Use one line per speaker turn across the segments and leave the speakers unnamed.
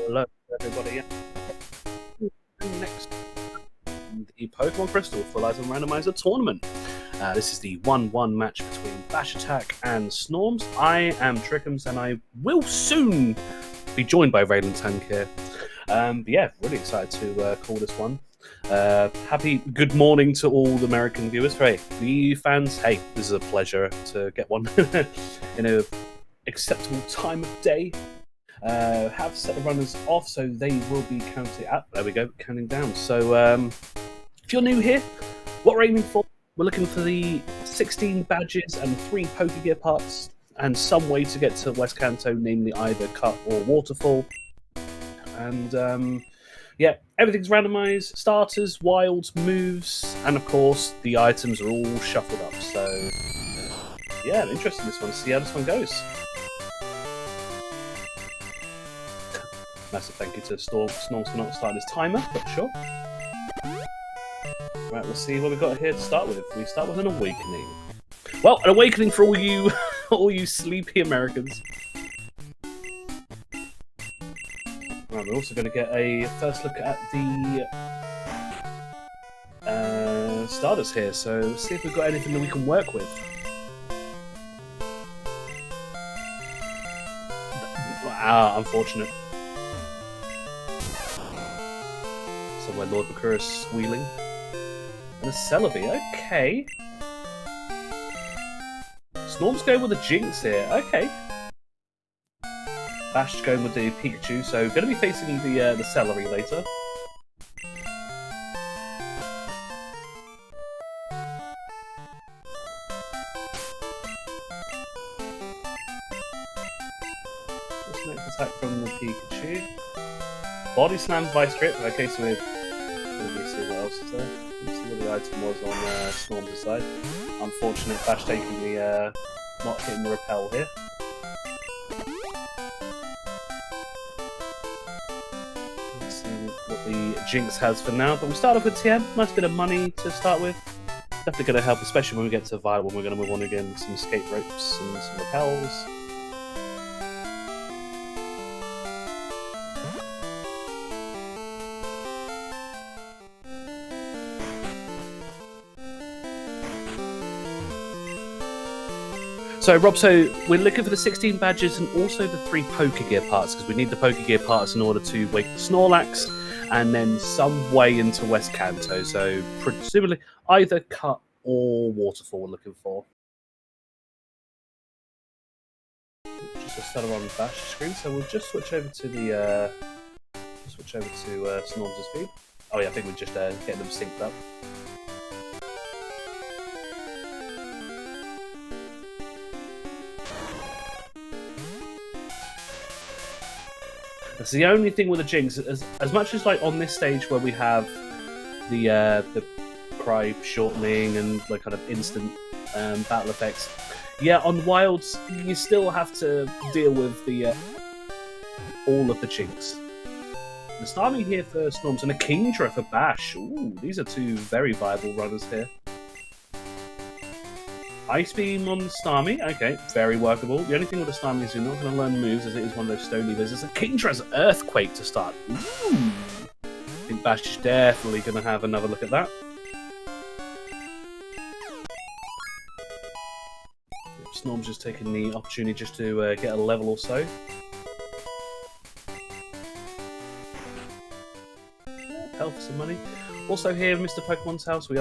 Hello, everybody. Next, the Pokemon Crystal Full Item Randomizer Tournament. This is the 1-1 match between bashattack and Snorms. I am Trickums, and I will soon be joined by Raylan Tank here. But yeah, really excited to call this one. Happy good morning to all the American viewers. Hey, the fans, hey, this is a pleasure to get one in a acceptable time of day. Have set the runners off, so they will be counting up. There we go, counting down. So if you're new here, what we're aiming for, we're looking for the 16 badges and 3 Pokegear parts, and some way to get to West Kanto, namely either cut or waterfall. And yeah, everything's randomized: starters, wilds, moves, and of course the items are all shuffled up. So yeah, I'm interested in this one. See how this one goes. Massive thank you to Snorms for not starting his timer, but sure. Right, we'll see what we've got here to start with. We start with an awakening. Well, an awakening for all you, all you sleepy Americans. Right, we're also going to get a first look at the starters here. So let's see if we've got anything that we can work with. Ah, unfortunate. Somewhere Lord Bakura is squealing. And a Celebi, okay. Snorms going with a Jinx here, okay. Bash going with the Pikachu, so going to be facing the Celebi later. Just next attack from the Pikachu. Body Slam Vice Grip, okay, so we're let me see what else is there. Let's see what the item was on Snorms' side. Unfortunate Bash taking the not hitting the repel here. Let's see what the Jinx has for now. But we start off with TM. Nice bit of money to start with. Definitely going to help, especially when we get to Violet, when we're going to move on again with some escape ropes and some repels. So, Rob, so we're looking for the 16 badges and also the 3 Pokegear parts, because we need the Pokegear parts in order to wake the Snorlax, and then some way into West Kanto. So, presumably, either cut or waterfall we're looking for. Just a set on the Bash screen, so we'll just switch over to the Snorms' feed. Oh yeah, I think we're just getting them synced up. That's the only thing with the Jinx. As much as like on this stage where we have the cry shortening and like kind of instant battle effects, yeah, on Wilds you still have to deal with the all of the Jinx. The Starmie here for Snorms and a Kingdra for Bash. Ooh, these are 2 very viable runners here. Ice Beam on Starmie, okay, very workable. The only thing with the Starmie is you're not going to learn moves, as it is one of those stone levers. It's a Kingdra's Earthquake to start. Ooh. I think Bash is definitely going to have another look at that. Snorm's just taking the opportunity just to get a level or so. Health for some money. Also here, Mr. Pokemon's house, we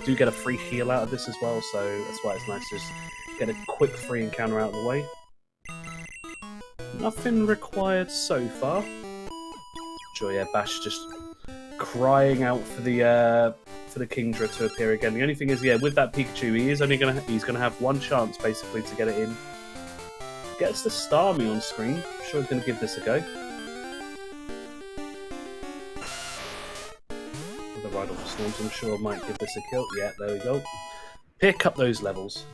do get a free heal out of this as well, so that's why it's nice to just get a quick free encounter out of the way. Nothing required so far. Sure, yeah, Bash just crying out for the Kingdra to appear again. The only thing is, yeah, with that Pikachu, he's gonna have one chance basically to get it in. Gets the Starmie on screen. I'm sure he's gonna give this a go. Right off the Snorms, I'm sure I might give this a kill. Yeah, there we go. Pick up those levels.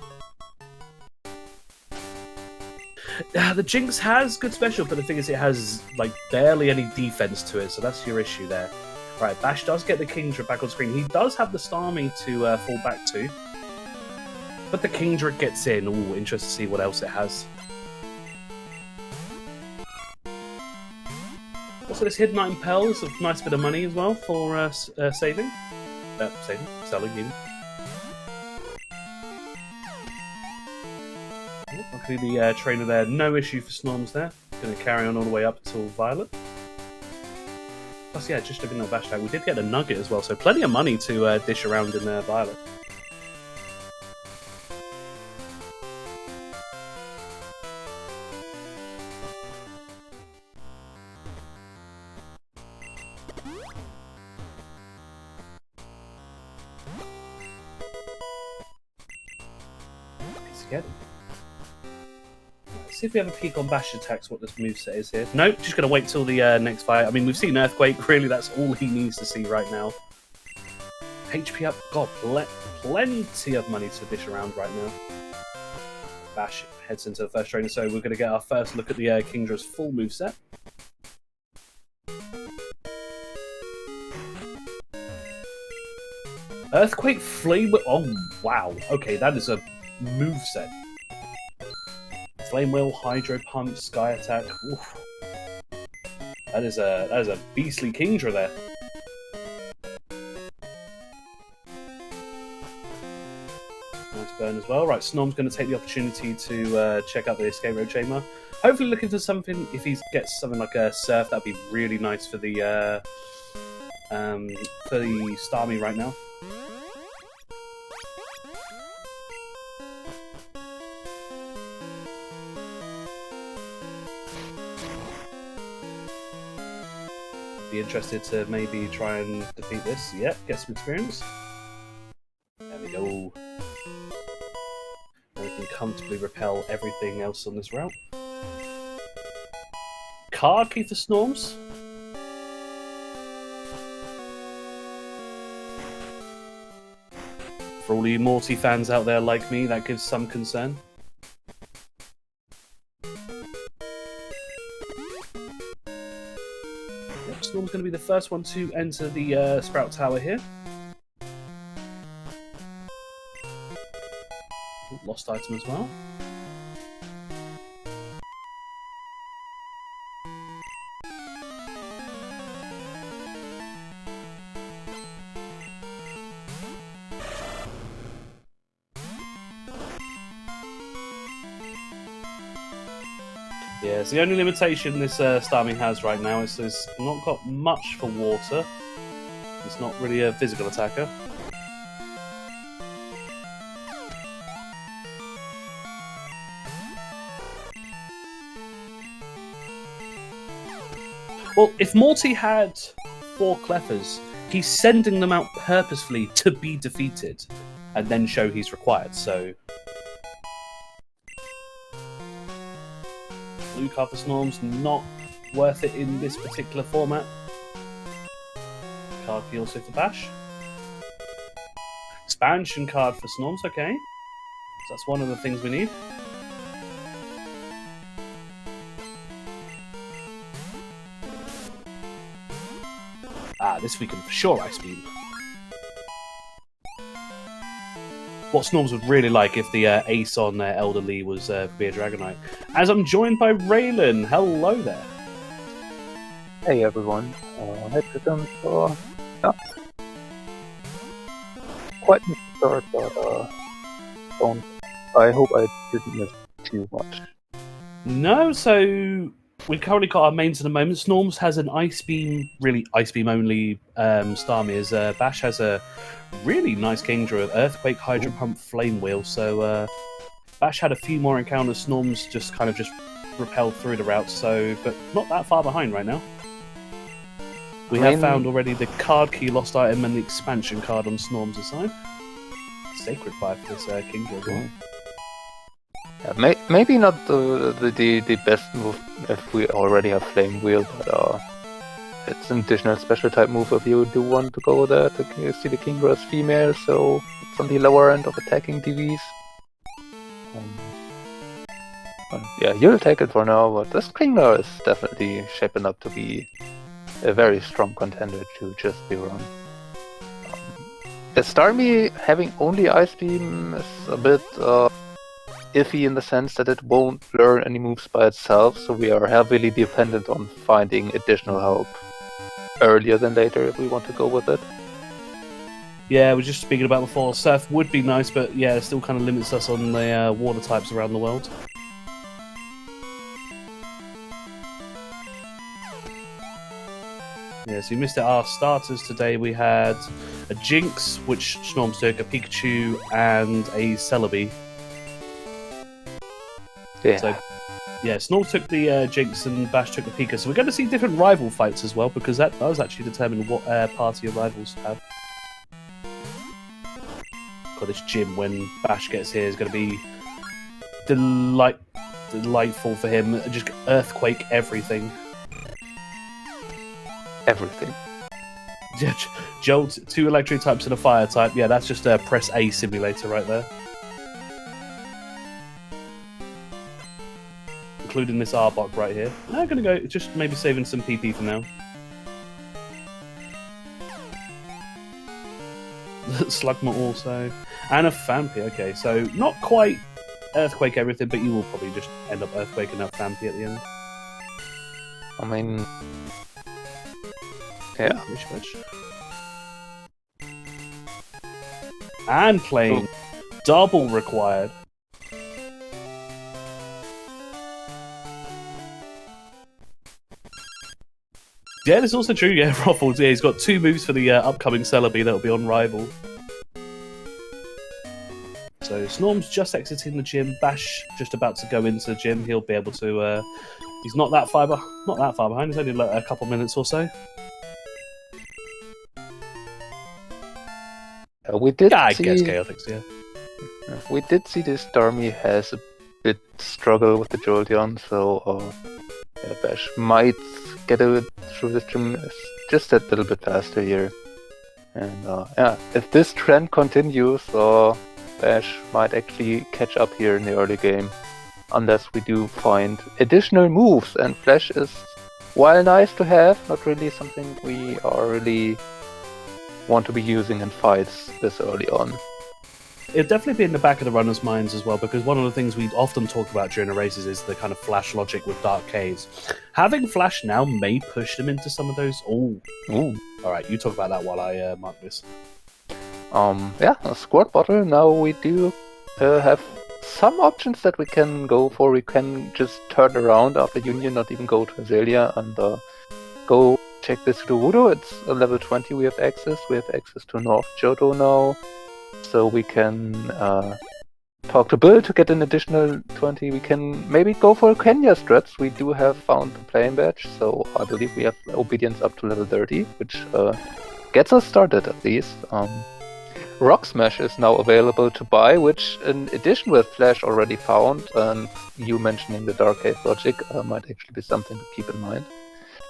The Jinx has good special, but the thing is it has like barely any defense to it, so that's your issue there. Right, Bash does get the Kingdra back on screen. He does have the Starmie to fall back to. But the Kingdra gets in. Ooh, interesting to see what else it has. Also, this hidden item pearl is a nice bit of money as well for saving. Selling even. Luckily the trainer there, no issue for Snorms there. Going to carry on all the way up until Violet. Plus, yeah, just looking at bashattack, we did get a nugget as well, so plenty of money to dish around in Violet. Again. Let's see if we have a peek on bashattack, what this moveset is here. Nope, just going to wait till the next fight. I mean, we've seen Earthquake, really that's all he needs to see right now. HP up, god, plenty of money to dish around right now. Bash heads into the first trainer, so we're going to get our first look at the Kingdra's full moveset. Earthquake, Flame... Oh, wow. Okay, that is a moveset. Flame Wheel, Hydro Pump, Sky Attack. Oof. That is a beastly Kingdra there. Nice burn as well. Right, Snorm's going to take the opportunity to check out the Escape Road Chamber. Hopefully looking for something, if he gets something like a Surf, that'd be really nice for the Starmie right now. Be interested to maybe try and defeat this. Yep, get some experience. There we go. And we can comfortably repel everything else on this route. Card key for Snorms. For all you Morty fans out there like me, that gives some concern. Snorm's going to be the first one to enter the Sprout Tower here. Ooh, lost item as well. Yeah, it's the only limitation this Starmie has right now is it's not got much for water. It's not really a physical attacker. Well, if Morty had 4 Cleffers, he's sending them out purposefully to be defeated and then show he's required, so... Blue card for Snorms, not worth it in this particular format. Card key also for Bash. Expansion card for Snorms, okay. So that's one of the things we need. Ah, this we can for sure Ice Beam. What Snorms would really like if the ace on Elderly was be a Dragonite. As I'm joined by Raylan. Hello there.
Hey everyone. Hey Prism. Yeah. Quite missed the start, but don't. I hope I didn't miss too much.
No, so we've currently got our mains at the moment. Snorms has an Ice Beam, really Ice Beam only Starmie, as Bash has a really nice Kingdra, Earthquake, Hydro Pump, Flame Wheel. So Bash had a few more encounters. Snorms just kind of repelled through the route, so but not that far behind right now. We have found already the card key lost item and the expansion card on Snorms' side. Sacred Fire for this Kingdra as well.
Yeah, maybe not the best move if we already have Flame Wheel, but it's an additional special type move if you do want to go there to see the Kingdra as female, so it's on the lower end of attacking TVs. Yeah, you'll take it for now, but this Kingdra is definitely shaping up to be a very strong contender to just be run. The Starmie having only Ice Beam is a bit iffy in the sense that it won't learn any moves by itself, so we are heavily dependent on finding additional help earlier than later if we want to go with it.
Yeah, we were just speaking about before. Surf would be nice, but yeah, it still kind of limits us on the water types around the world. Yeah, so you missed it. Our starters today, we had a Jinx, which Snorms took, a Pikachu, and a Celebi.
Yeah.
So, yeah, Snorms took the Jinx and Bash took the Pika. So we're going to see different rival fights as well, because that does actually determine what party your rivals have. Got this gym when Bash gets here is going to be delightful for him. Just earthquake everything.
Everything.
Jolt, 2 electric types and a fire type. Yeah, that's just a press A simulator right there. Including this Arbok right here. I'm going to go, just maybe saving some PP for now. Slugma also. And a Fampi, okay. So, not quite earthquake everything, but you will probably just end up earthquaking that Fampi at the end.
I mean... yeah.
And playing double required. Yeah, that's also true. Yeah, Ruffles. Yeah, he's got 2 moves for the upcoming Celebi that'll be on Rival. So Snorms just exiting the gym. Bash just about to go into the gym. He'll be able to. He's not that far behind. He's only like a couple minutes or so.
We did
I
see...
guess Chaotix, yeah.
We did see this Stormy has a bit struggle with the Jolteon, so yeah, Bash might get through the gym just a little bit faster here. And yeah, if this trend continues, Bash might actually catch up here in the early game, unless we do find additional moves. And Flash is, while nice to have, not really something we are really want to be using in fights this early on.
It'll definitely be in the back of the runners' minds as well, because one of the things we often talk about during the races is the kind of Flash logic with Dark Caves. Having Flash now may push them into some of those. Ooh. Alright, you talk about that while I mark this.
Yeah, a Squirt Bottle. Now we do have some options that we can go for. We can just turn around after Union, not even go to Azalea, and go check this Gerudo. It's a level 20 we have access. We have access to North Johto now. So we can talk to Bill to get an additional 20. We can maybe go for Kenya strats. We do have found the playing badge, so I believe we have obedience up to level 30, which gets us started at least. Rock Smash is now available to buy, which in addition with Flash already found, and you mentioning the Dark Cave logic might actually be something to keep in mind.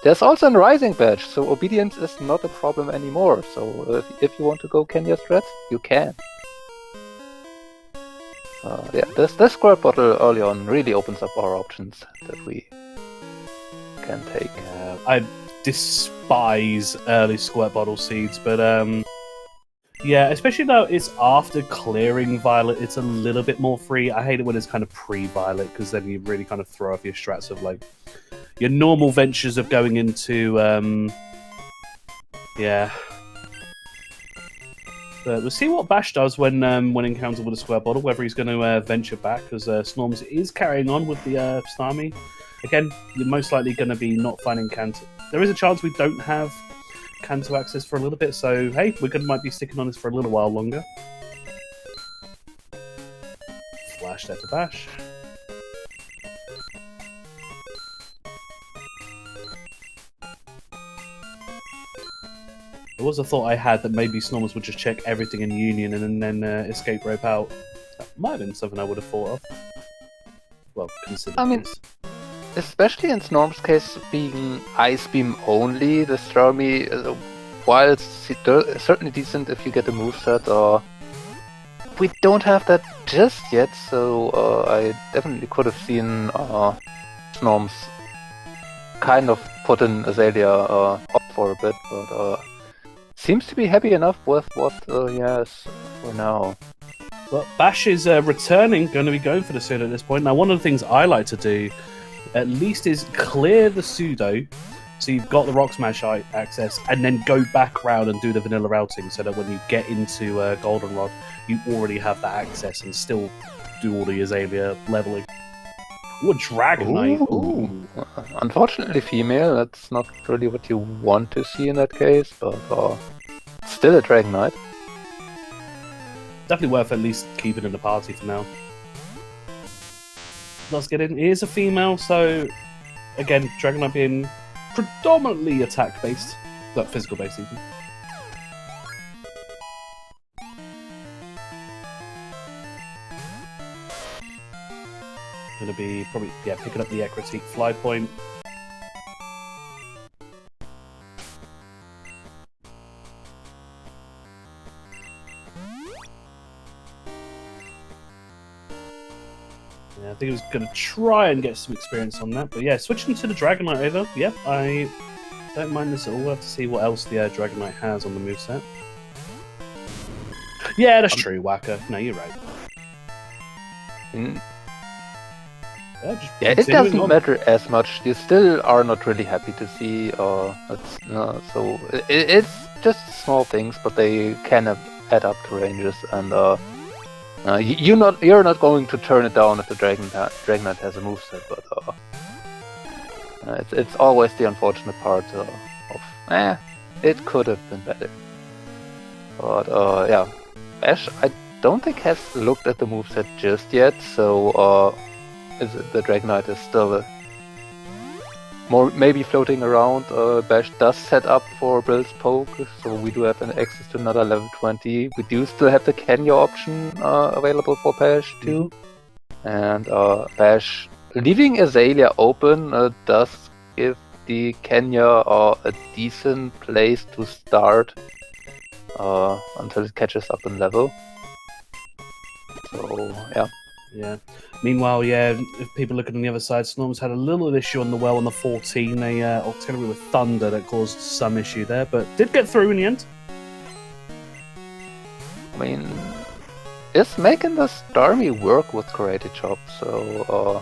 There's also a Rising badge, so obedience is not a problem anymore. So if you want to go Kenya strats, you can. Yeah, this Squirt Bottle early on really opens up our options that we can take.
I despise early Squirt Bottle seeds, but yeah, especially though it's after clearing Violet, it's a little bit more free. I hate it when it's kind of pre-Violet, because then you really kind of throw off your strats of like your normal ventures of going into yeah. But we'll see what Bash does when encountered with a Square Bottle, whether he's going to venture back, because Snorms is carrying on with the Starmie. Again, you're most likely going to be not finding Kanto. There is a chance we don't have Kanto access for a little bit, so hey, might be sticking on this for a little while longer. Flash there for Bash. There was a thought I had that maybe Snorms would just check everything in Union and then escape rope out. That might have been something I would have thought of. Well, considered.
I mean, especially in Snorm's case, being Ice Beam only, the Starmie, while it's certainly decent if you get a moveset, we don't have that just yet, so I definitely could have seen Snorms kind of put in Azalea up for a bit, but seems to be happy enough with what he has for now.
Well, Bash is returning, going to be going for the pseudo at this point. Now, one of the things I like to do, at least, is clear the pseudo, so you've got the Rock Smash access, and then go back round and do the vanilla routing, so that when you get into Goldenrod, you already have that access and still do all the Azalea leveling. Ooh, a Dragonite.
Ooh. Unfortunately female, that's not really what you want to see in that case, but still a Dragonite.
Definitely worth at least keeping in the party for now. Let's get in. It is a female, so again, Dragonite being predominantly attack based, not physical based even. Gonna be probably picking up the Ecruteak Fly Point. I think he was going to try and get some experience on that. But yeah, switching to the Dragonite over. Yep, I don't mind this at all. We'll have to see what else the Dragonite has on the moveset. Yeah, that's true, Waka. No, you're right.
Yeah, it doesn't matter as much. You still are not really happy to see. So it's just small things, but they can add up to ranges, and you're not going to turn it down if the Dragonite has a moveset, but it's always the unfortunate part of it could have been better. But yeah, Ash I don't think has looked at the moveset just yet, so the Dragonite is still maybe floating around. Bash does set up for Brill's Poke, so we do have an access to another level 20. We do still have the Kenya option available for Bash too. And Bash leaving Azalea open does give the Kenya a decent place to start until it catches up in level. So yeah.
Yeah. Meanwhile, yeah, if people looking on the other side, Snorms had a little issue on the well on the 14. They artillery with Thunder that caused some issue there, but did get through in the end.
I mean, it's making the Starmie work with Karate Chop, so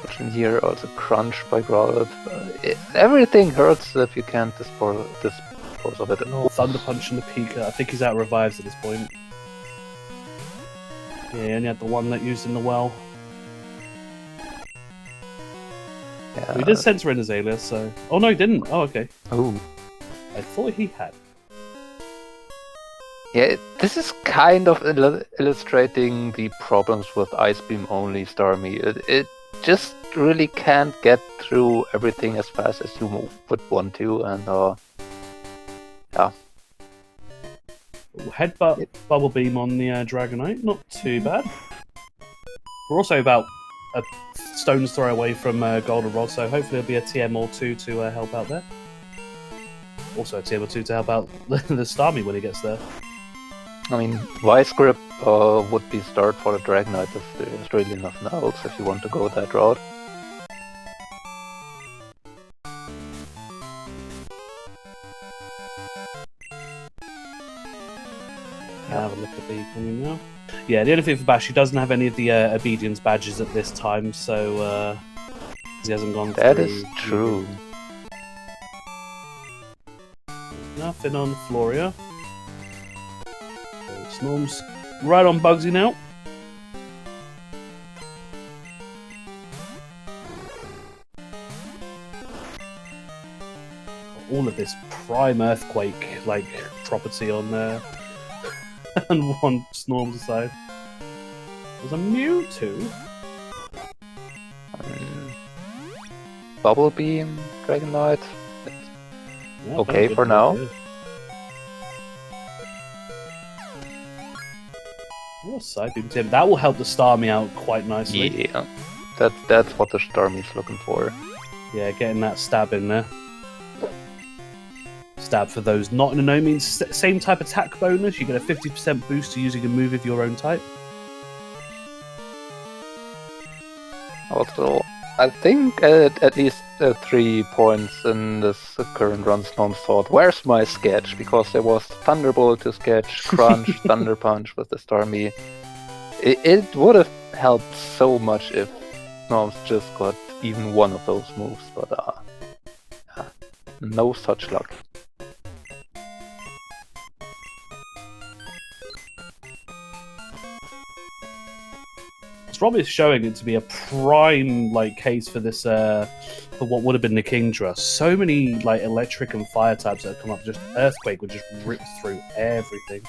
watching here also Crunch by Growlithe. Everything hurts if you can't dispose of it.
Oh, Thunder Punch in the Pika. I think he's out of revives at this point. Yeah, he only had the one that used in the well.
Yeah.
Well, he did censor in Azalea, so... Oh, no, he didn't. Oh, okay.
Oh.
I thought he had.
Yeah, this is kind of illustrating the problems with Ice Beam only Starmie. It just really can't get through everything as fast as you would want to, and yeah.
Headbutt Bubble Beam on the Dragonite, not too bad. We're also about a stone's throw away from Goldenrod, so hopefully there'll be a TM or two to help out there. Also a TM or two to help out the Starmie when he gets there.
I mean, Vice Grip would be start for the Dragonite if there's really enough nodes if you want to go that route.
Have a look at the coming now. Yeah, the only thing for Bash, he doesn't have any of the obedience badges at this time, so he hasn't gone through.
That is true.
Nothing on Floria. So Snorms right on Bugsy now. All of this prime earthquake like property on there. And one Snorms aside. There's a Mewtwo.
Bubble Beam, Dragonite.
Yeah,
okay for now.
Oh, Side Beam Tim. That will help the Starmie out quite nicely.
Yeah, that's what the Starmie's looking for.
Yeah, getting that stab in there. Stab for those not in a no means same type attack bonus. You get a 50% boost to using a move of your own type.
Also, I think at least 3 points in this current run, Snorms thought, where's my sketch? Because there was Thunderbolt to sketch, Crunch, Thunder Punch with the Starmie. It would have helped so much if Snorms just got even one of those moves, but no such luck.
Rob is showing it to be a prime case for this for what would have been the Kingdra. So many electric and fire types that have come up. Just Earthquake would just rip through everything.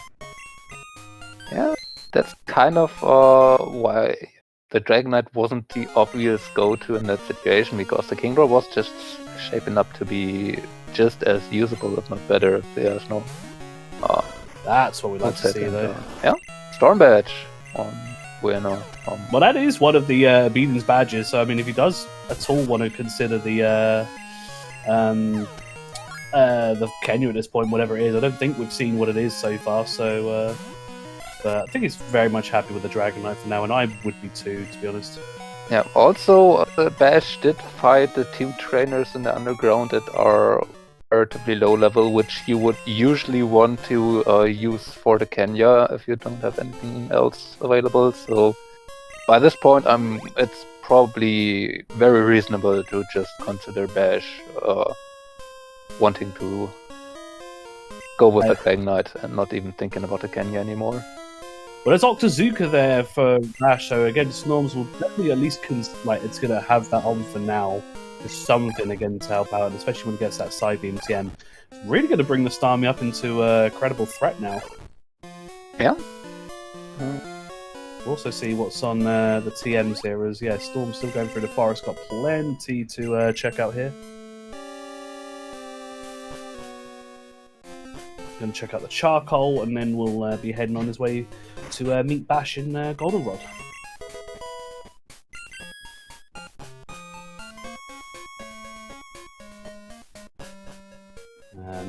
Yeah, that's kind of why the Dragonite wasn't the obvious go-to in that situation, because the Kingdra was just shaping up to be just as usable, if not better, if there's no.
That's what we like to see, though.
Yeah, Storm Badge on. Well,
that is one of the Beaton's badges. So I mean, if he does at all want to consider the Kenya at this point, whatever it is, I don't think we've seen what it is so far. So, but I think he's very much happy with the Dragonite for now, and I would be too, to be honest.
Yeah. Also, Bash did fight the 2 trainers in the underground that are relatively low level, which you would usually want to use for the Kenya if you don't have anything else available. So by this point, it's probably very reasonable to just consider Bash wanting to go with the Dragonite and not even thinking about the Kenya anymore.
Well, there's Octazooka there for Bash, so again, Snorms will definitely at least it's going to have that on for now. Just something again to help out, especially when it gets that side beam TM. It's really going to bring the Starmie up into a credible threat now.
Yeah.
We'll also see what's on the TMs here, as Storm's still going through the forest, got plenty to check out here. Going to check out the charcoal, and then we'll be heading on his way to meet Bash in Goldenrod.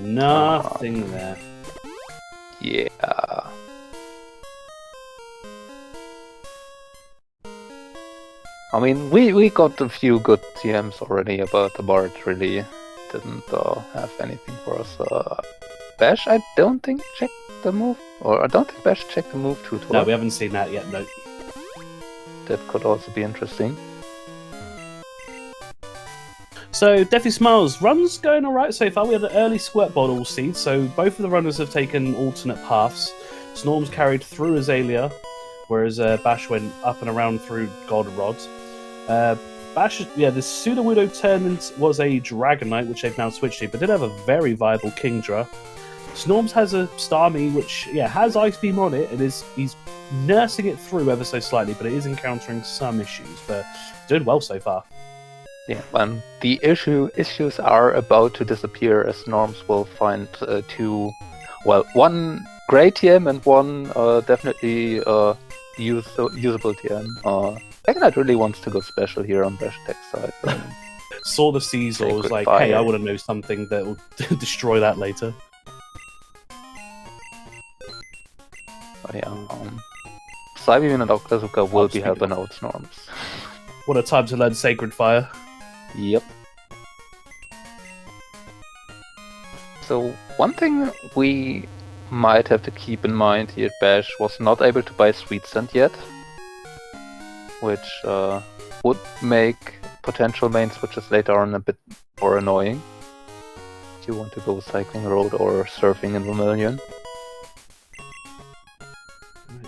Nothing there.
Yeah. I mean, we got a few good TMs already, but the Bard really didn't have anything for us. Bash, I don't think checked the move, or I don't think Bash checked the move too well.
No, we haven't seen that yet, no.
That could also be interesting.
So, Deathy Smiles, runs going alright so far. We had an early Squirt Bottle seed, so both of the runners have taken alternate paths. Snorms carried through Azalea, whereas Bash went up and around through Goldenrod. Bash, the Sudowoodo tournament was a Dragonite, which they've now switched to, but did have a very viable Kingdra. Snorms has a Starmie, which has Ice Beam on it, and he's nursing it through ever so slightly, but it is encountering some issues, but doing well so far.
Yeah, and the issues are about to disappear as Snorms will find one great TM and one definitely usable TM. Dragonite really wants to go special here on bashattack side.
Saw the Caesar, was like, hey, I want to know something that will destroy that later.
Psybeam and Octazooka will be helping out Snorms.
What a time to learn Sacred Fire.
Yep. So one thing we might have to keep in mind here, Bash was not able to buy Sweet Scent yet, which would make potential main switches later on a bit more annoying. If you want to go Cycling Road or Surfing in Vermilion.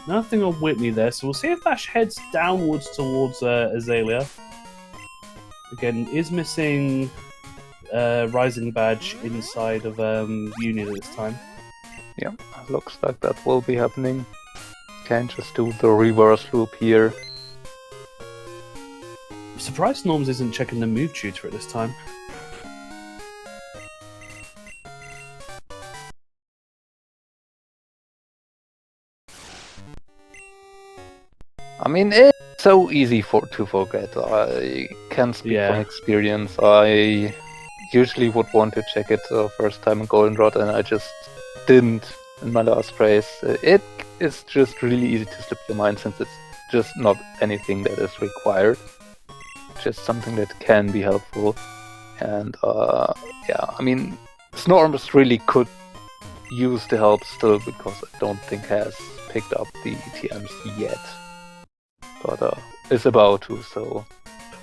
Nothing on Whitney there, so we'll see if Bash heads downwards towards Azalea. Again, is missing Rising Badge inside of Union at this time.
Yeah, looks like that will be happening. Can just do the reverse loop here.
I'm surprised Snorms isn't checking the move tutor at this time.
I mean, it's so easy to forget. I can speak from experience. I usually would want to check it first time in Goldenrod, and I just didn't in my last race. It is just really easy to slip your mind since it's just not anything that is required. just something that can be helpful. And yeah, I mean, Snorms really could use the help still, because I don't think has picked up the TMs yet. But is about to, so...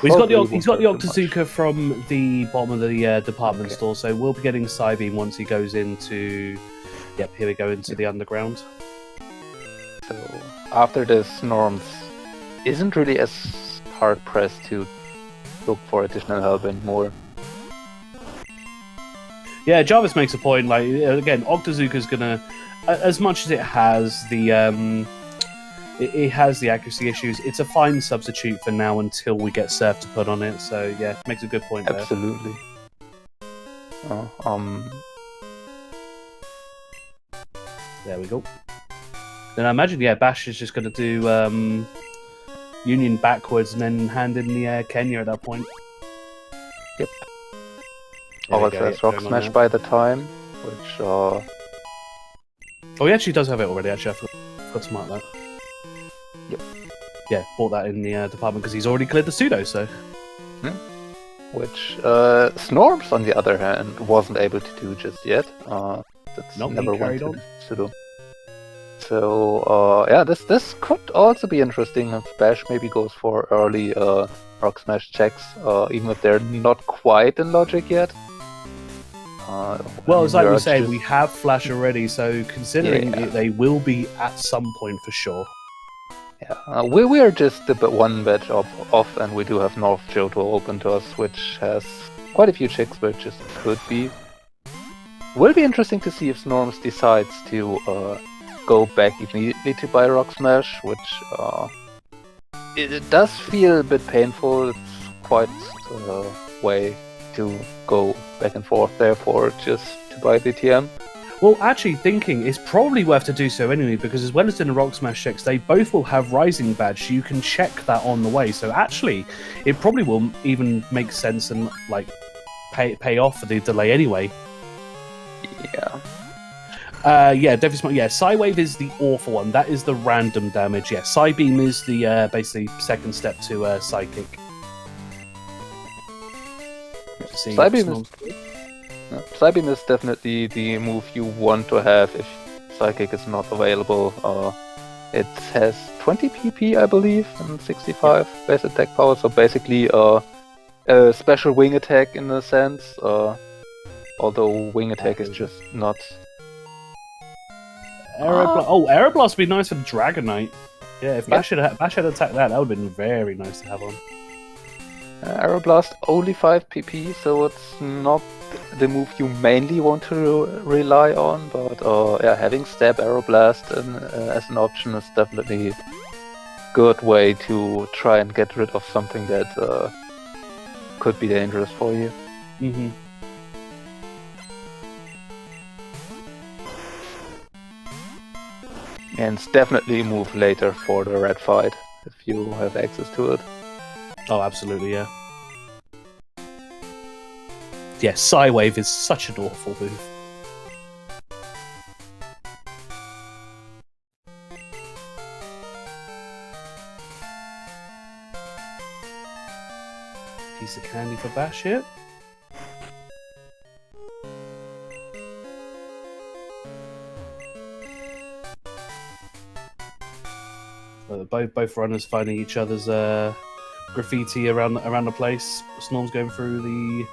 He's got the Octazooka from the bottom of the department store, so we'll be getting Psybeam once he goes into... Yep, here we go, into the underground.
So, after this, Snorms isn't really as hard-pressed to look for additional help anymore.
Yeah, Jarvis makes a point, like, again, Octazooka's gonna... As much as it has the... It has the accuracy issues. It's a fine substitute for now until we get Surf to put on it. So yeah, makes a good point there.
Absolutely.
There we go. Then I imagine, yeah, Bash is just going to do Union backwards and then hand in the Kenya at that point.
Yep. Always has Rock Smash by the time, which... Oh,
he actually does have it already, actually. I forgot to mark that.
Yep.
Yeah, bought that in the department because he's already cleared the pseudo, so...
Yeah. Which Snorms, on the other hand, wasn't able to do just yet. That's never went to pseudo. So, yeah, this could also be interesting if Bash maybe goes for early Rock Smash checks, even if they're not quite in logic yet.
Well, it's like we say, we have Flash already, so considering it, they will be at some point for sure.
Yeah, we are just a bit one batch off, and we do have North Johto open to us, which has quite a few checks where it just could be. Will be interesting to see if Snorms decides to go back immediately to buy Rock Smash, which it does feel a bit painful. It's quite a way to go back and forth there for just to buy the TM.
Well, actually thinking it's probably worth to do so anyway, because as well as doing the Rock Smash checks, they both will have Rising Badge, so you can check that on the way. So actually, it probably will even make sense and like pay off for the delay anyway.
Yeah.
Yeah, definitely smart. Yeah, Psywave is the awful one. That is the random damage. Yeah, Psybeam is the basically second step to Psychic.
Psybeam is definitely the move you want to have if Psychic is not available. It has 20 PP, I believe, and 65 base attack power, so basically a special wing attack in a sense. Although wing attack is just not...
Aeroblast would be nice for Dragonite. Yeah, if Bash had attacked that, that would have been very nice to have on.
Aeroblast only 5 PP, so it's not the move you mainly want to rely on, but yeah, having Stab Aeroblast as an option is definitely a good way to try and get rid of something that could be dangerous for you.
Mm-hmm.
And it's definitely a move later for the red fight, if you have access to it.
Oh, absolutely, yeah. Yeah, Psywave is such an awful move. Piece of candy for Bash here. Both runners finding each other's graffiti around the place. Snorms going through the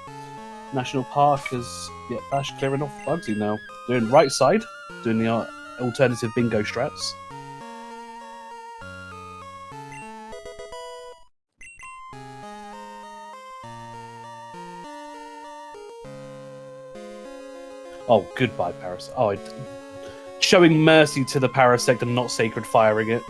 national park as Bash clearing off Bugsy now. Doing right side, doing the alternative bingo strats. Oh, goodbye, Parasect. Oh, showing mercy to the Parasect and not Sacred Firing it.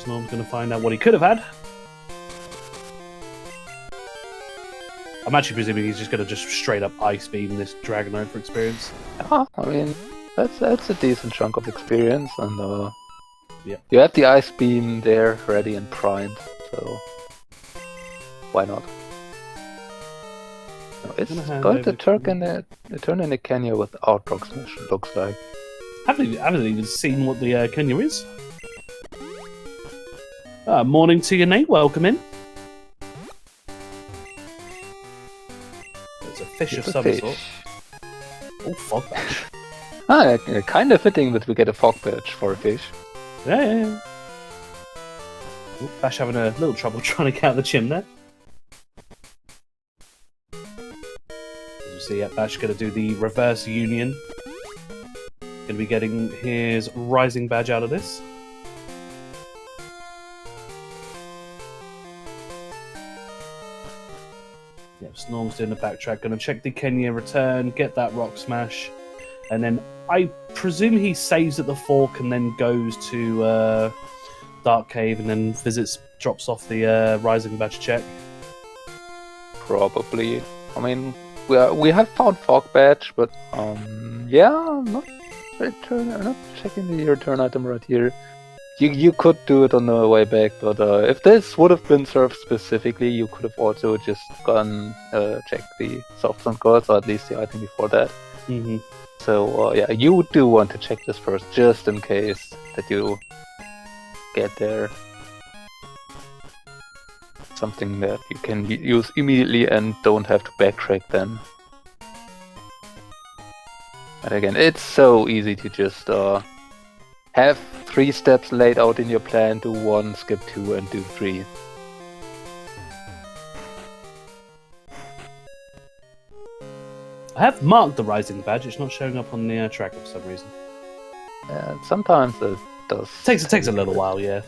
Snorm's going to find out what he could have had. I'm actually presuming he's just going to just straight up Ice Beam this Dragonite for experience.
I mean, that's a decent chunk of experience, and you have the Ice Beam there ready and primed, so why not? It's
gonna hand
going to
over
turn in a Kenya without Rock Smash, it looks like.
I haven't even seen what the Kenya is. Morning to you, Nate. Welcome in. There's a fish
It's
of
a
some
fish.
sort. Oh, fog badge.
Kind of fitting that we get a fog badge for a fish.
Yeah. Ooh, Bash having a little trouble trying to get out the chim there. As you see, Bash going to do the reverse union. Going to be getting his rising badge out of this. Yep, Snorms doing the backtrack. Going to check the Kenya return, get that rock smash, and then I presume he saves at the fork and then goes to Dark Cave and then drops off the rising badge check.
Probably. I mean, we have found fog badge, but yeah, I'm not checking the return item right here. You could do it on the way back, but if this would have been served specifically, you could have also just gone check the softs and gods, or at least the item before that.
Mm-hmm.
So yeah, you do want to check this first, just in case that you get there. Something that you can use immediately and don't have to backtrack then. But again, it's so easy to just have 3 steps laid out in your plan, do 1, skip 2, and do 3.
I have marked the rising badge. It's not showing up on the tracker for some reason.
And sometimes it does.
Takes a little while, yeah.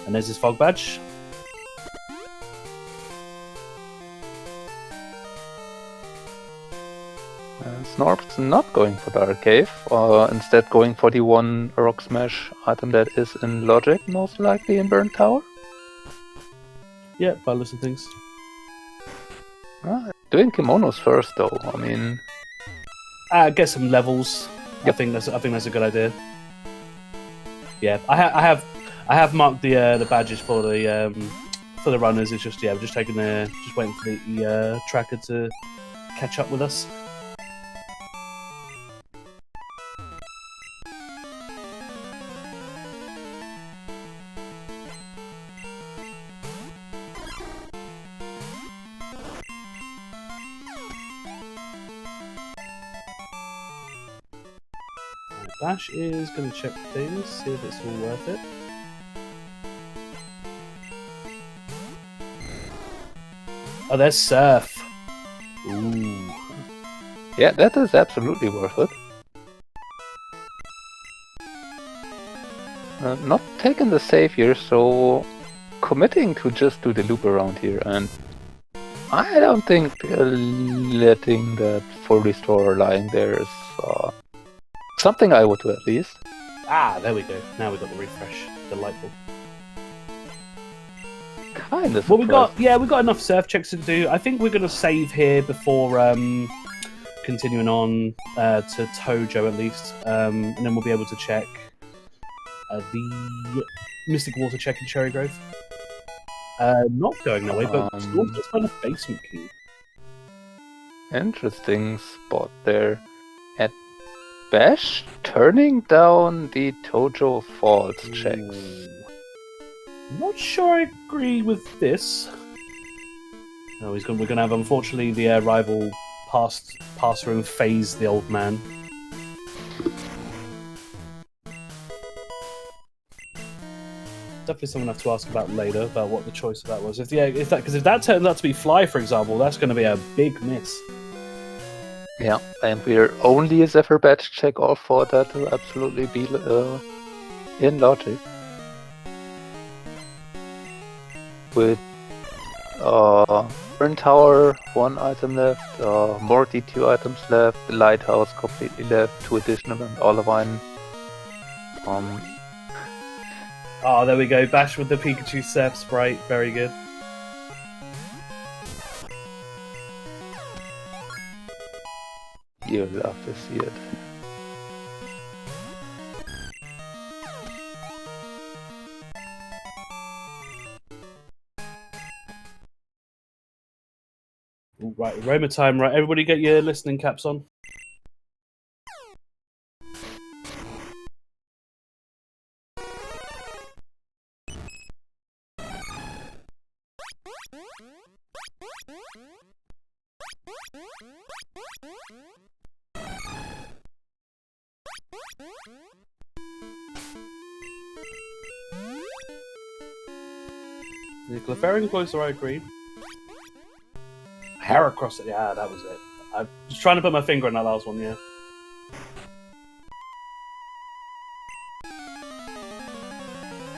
And there's his fog badge.
Snorps not going for Dark Cave, instead going for the 1 Rock Smash item that is in Logic, most likely in Burnt Tower.
Yeah, by some things.
Doing kimonos first, though. I mean,
Get some levels.
Yep.
I think that's a good idea. Yeah, I have marked the badges for the runners. It's just we're just waiting for the tracker to catch up with us. Bash is going to check things, see if it's all worth it. Oh, there's Surf. Ooh.
yeah, that is absolutely worth it. Not taking the save here, so committing to just do the loop around here, and I don't think letting that full restore lying there is something I would do at least.
There we go. Now we got the refresh. Delightful.
Kind of.
Well, we got enough surf checks to do. I think we're going to save here before continuing on to Tojo at least, and then we'll be able to check the Mystic Water check in Cherry Grove. Not going that way, but still just found a basement key.
Interesting spot there. At Bash turning down the Tojo Falls checks.
Not sure I agree with this. No, we're gonna have, unfortunately, the rival pass through and phase the old man. Definitely something I have to ask about later about what the choice of that was. If that turns out to be Fly, for example, that's going to be a big miss.
Yeah, and we're only a Zephyr badge check off for that to absolutely be in Logic. With Burn Tower, 1 item left, Morty 2 items left, the Lighthouse completely left, 2 additional, and Olivine.
Oh, there we go. Bash with the Pikachu Surf Sprite. Very good.
You love to see it.
Right, Right, Roma time. Right, everybody get your listening caps on. The Clefairing closer, I agree. Heracross, yeah, that was it. I was trying to put my finger on that last one, yeah.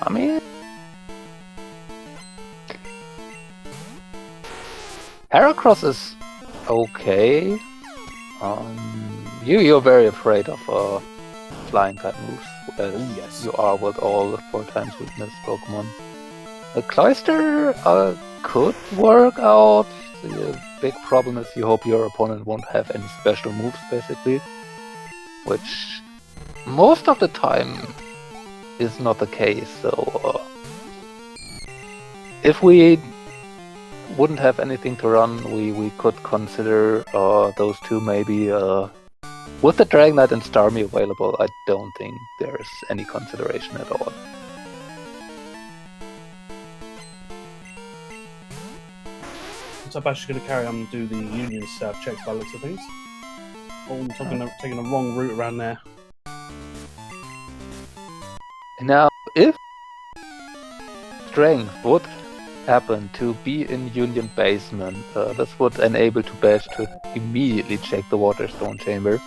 I mean, Heracross is okay. You're very afraid of flying type moves, as
yes.
you are with all the 4x weakness Pokemon. The Cloyster could work out. The big problem is you hope your opponent won't have any special moves, basically, which most of the time is not the case. So if we wouldn't have anything to run, we could consider those two maybe. With the Dragonite and Starmie available, I don't think there's any consideration at all.
So Bash is going to carry on and do the Union South checks by the looks of things. Oh, I'm taking the wrong route around there.
Now, if Strength would happen to be in Union Basement, this would enable to Bash to immediately check the Waterstone Chamber.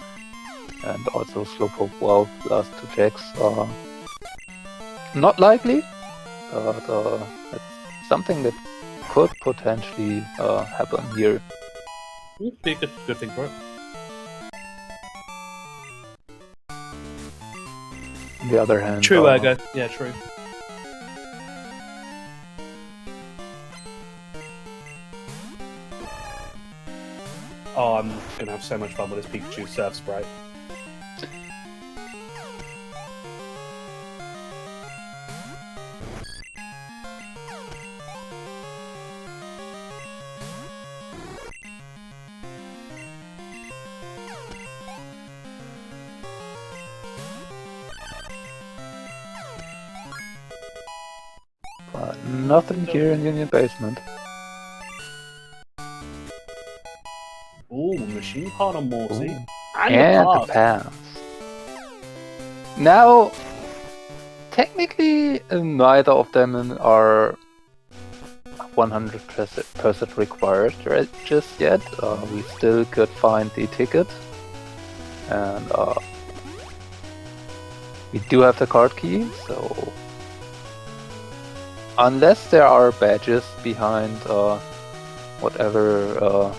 And also Slowpoke Valve last two checks. Not likely, but it's something that could potentially happen here.
Be a good thing for it.
On the other hand,
True, Ergo. Yeah, true. Oh, I'm gonna have so much fun with this Pikachu Surf Sprite.
But nothing here in Union Basement.
Ooh, machine part on Morsey.
Ooh.
And
the pass. Now, technically, neither of them are 100% required just yet. We still could find the ticket. And we do have the card key, so unless there are badges behind whatever,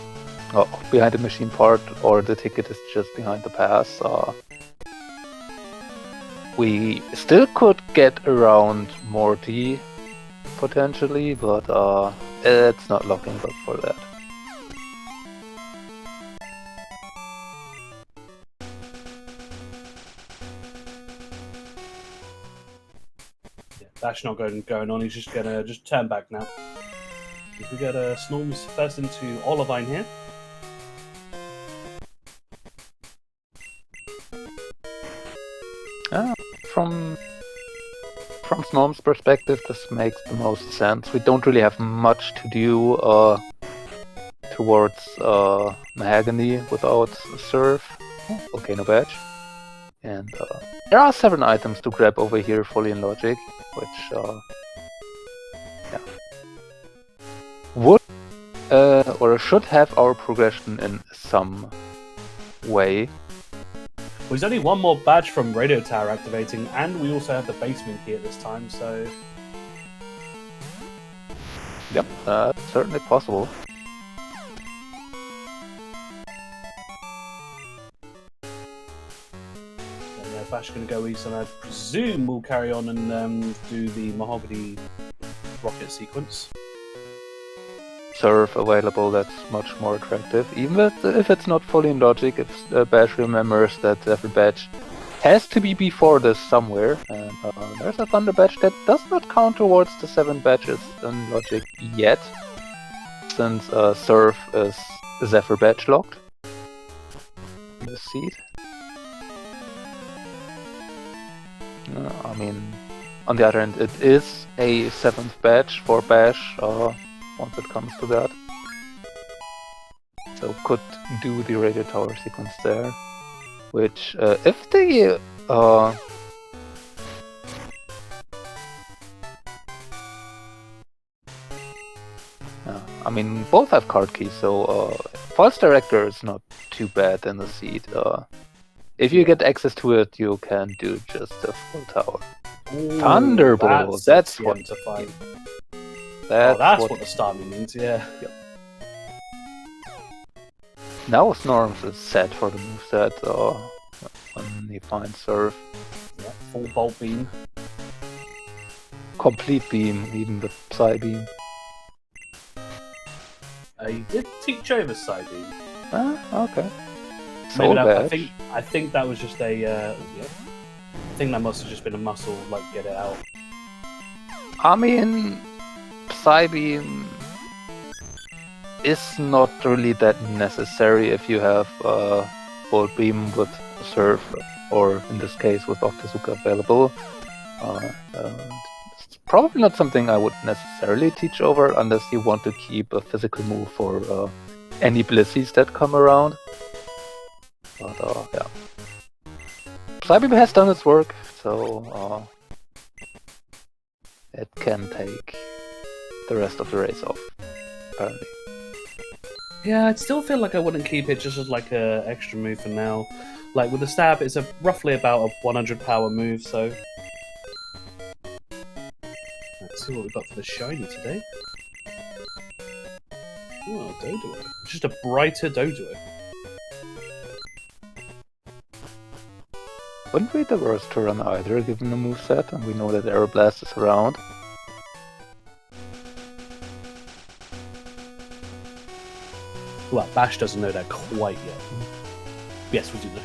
behind the machine part, or the ticket is just behind the pass, we still could get around Morty potentially, but it's not looking good for that.
That's not going on. He's just gonna turn back now. If we get Snorms first into Olivine here.
From Snorms' perspective, this makes the most sense. We don't really have much to do towards Mahogany without Surf. Volcano Badge. And there are 7 items to grab over here fully in Logic, which would or should have our progression in some way.
Well, there's only one more badge from Radio Tower activating, and we also have the basement key at this time, so...
Yep, that's certainly possible.
Bash going to go east, and I presume we'll carry on and do the Mahogany rocket sequence.
Surf available, that's much more attractive. Even if it's not fully in Logic, if Bash remembers that every badge has to be before this somewhere, and there's a Thunder badge that does not count towards the 7 badges in Logic yet, since Surf is Zephyr badge locked. In the seed. I mean, on the other hand, it is a 7th badge for Bash, once it comes to that. So could do the radio tower sequence there. Which, if the I mean, both have card keys, so False Director is not too bad in the seed. If you get access to it, you can do just a full tower.
Ooh,
Thunderbolt, that's what
to find.
that's
what the starting means, yeah.
Yep. Now Snorms is set for the moveset when he finds Surf.
Yeah, full bolt beam.
Complete beam, even the Psy beam.
You did teach over side beam.
Okay.
Maybe
So
that, I think that was just a yeah. I think that must have just been a muscle, like get it out.
I mean, Psybeam is not really that necessary if you have Bolt Beam with Surf, or in this case with Octazooka available. It's probably not something I would necessarily teach over unless you want to keep a physical move for any Blissies that come around. But yeah. Psybeam has done its work, so it can take the rest of the race off, apparently.
Yeah, I'd still feel like I wouldn't keep it just as like a extra move for now. Like with the stab, it's roughly about a 100 power move, so... Let's see what we've got for the shiny today. Oh, Doduo. Just a brighter Doduo.
Wouldn't be the worst to run either, given the moveset, and we know that Aeroblast is around.
Well, Bash doesn't know that quite yet. Yes, we do know.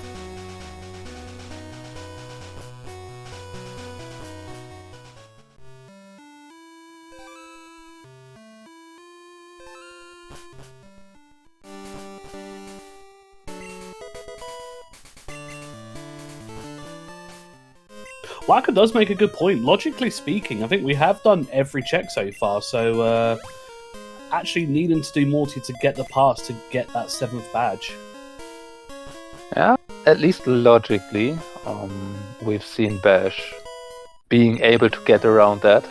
Waka does make a good point. Logically speaking, I think we have done every check so far, so actually needing to do more to get the pass to get that 7th badge.
Yeah, at least logically, we've seen Bash being able to get around that.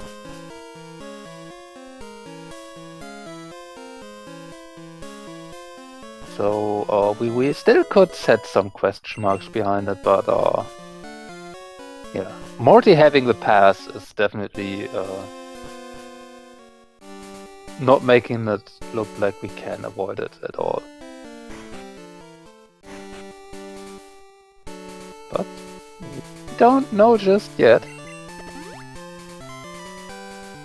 So we still could set some question marks behind it, but yeah, Morty having the pass is definitely not making it look like we can avoid it at all. But we don't know just yet.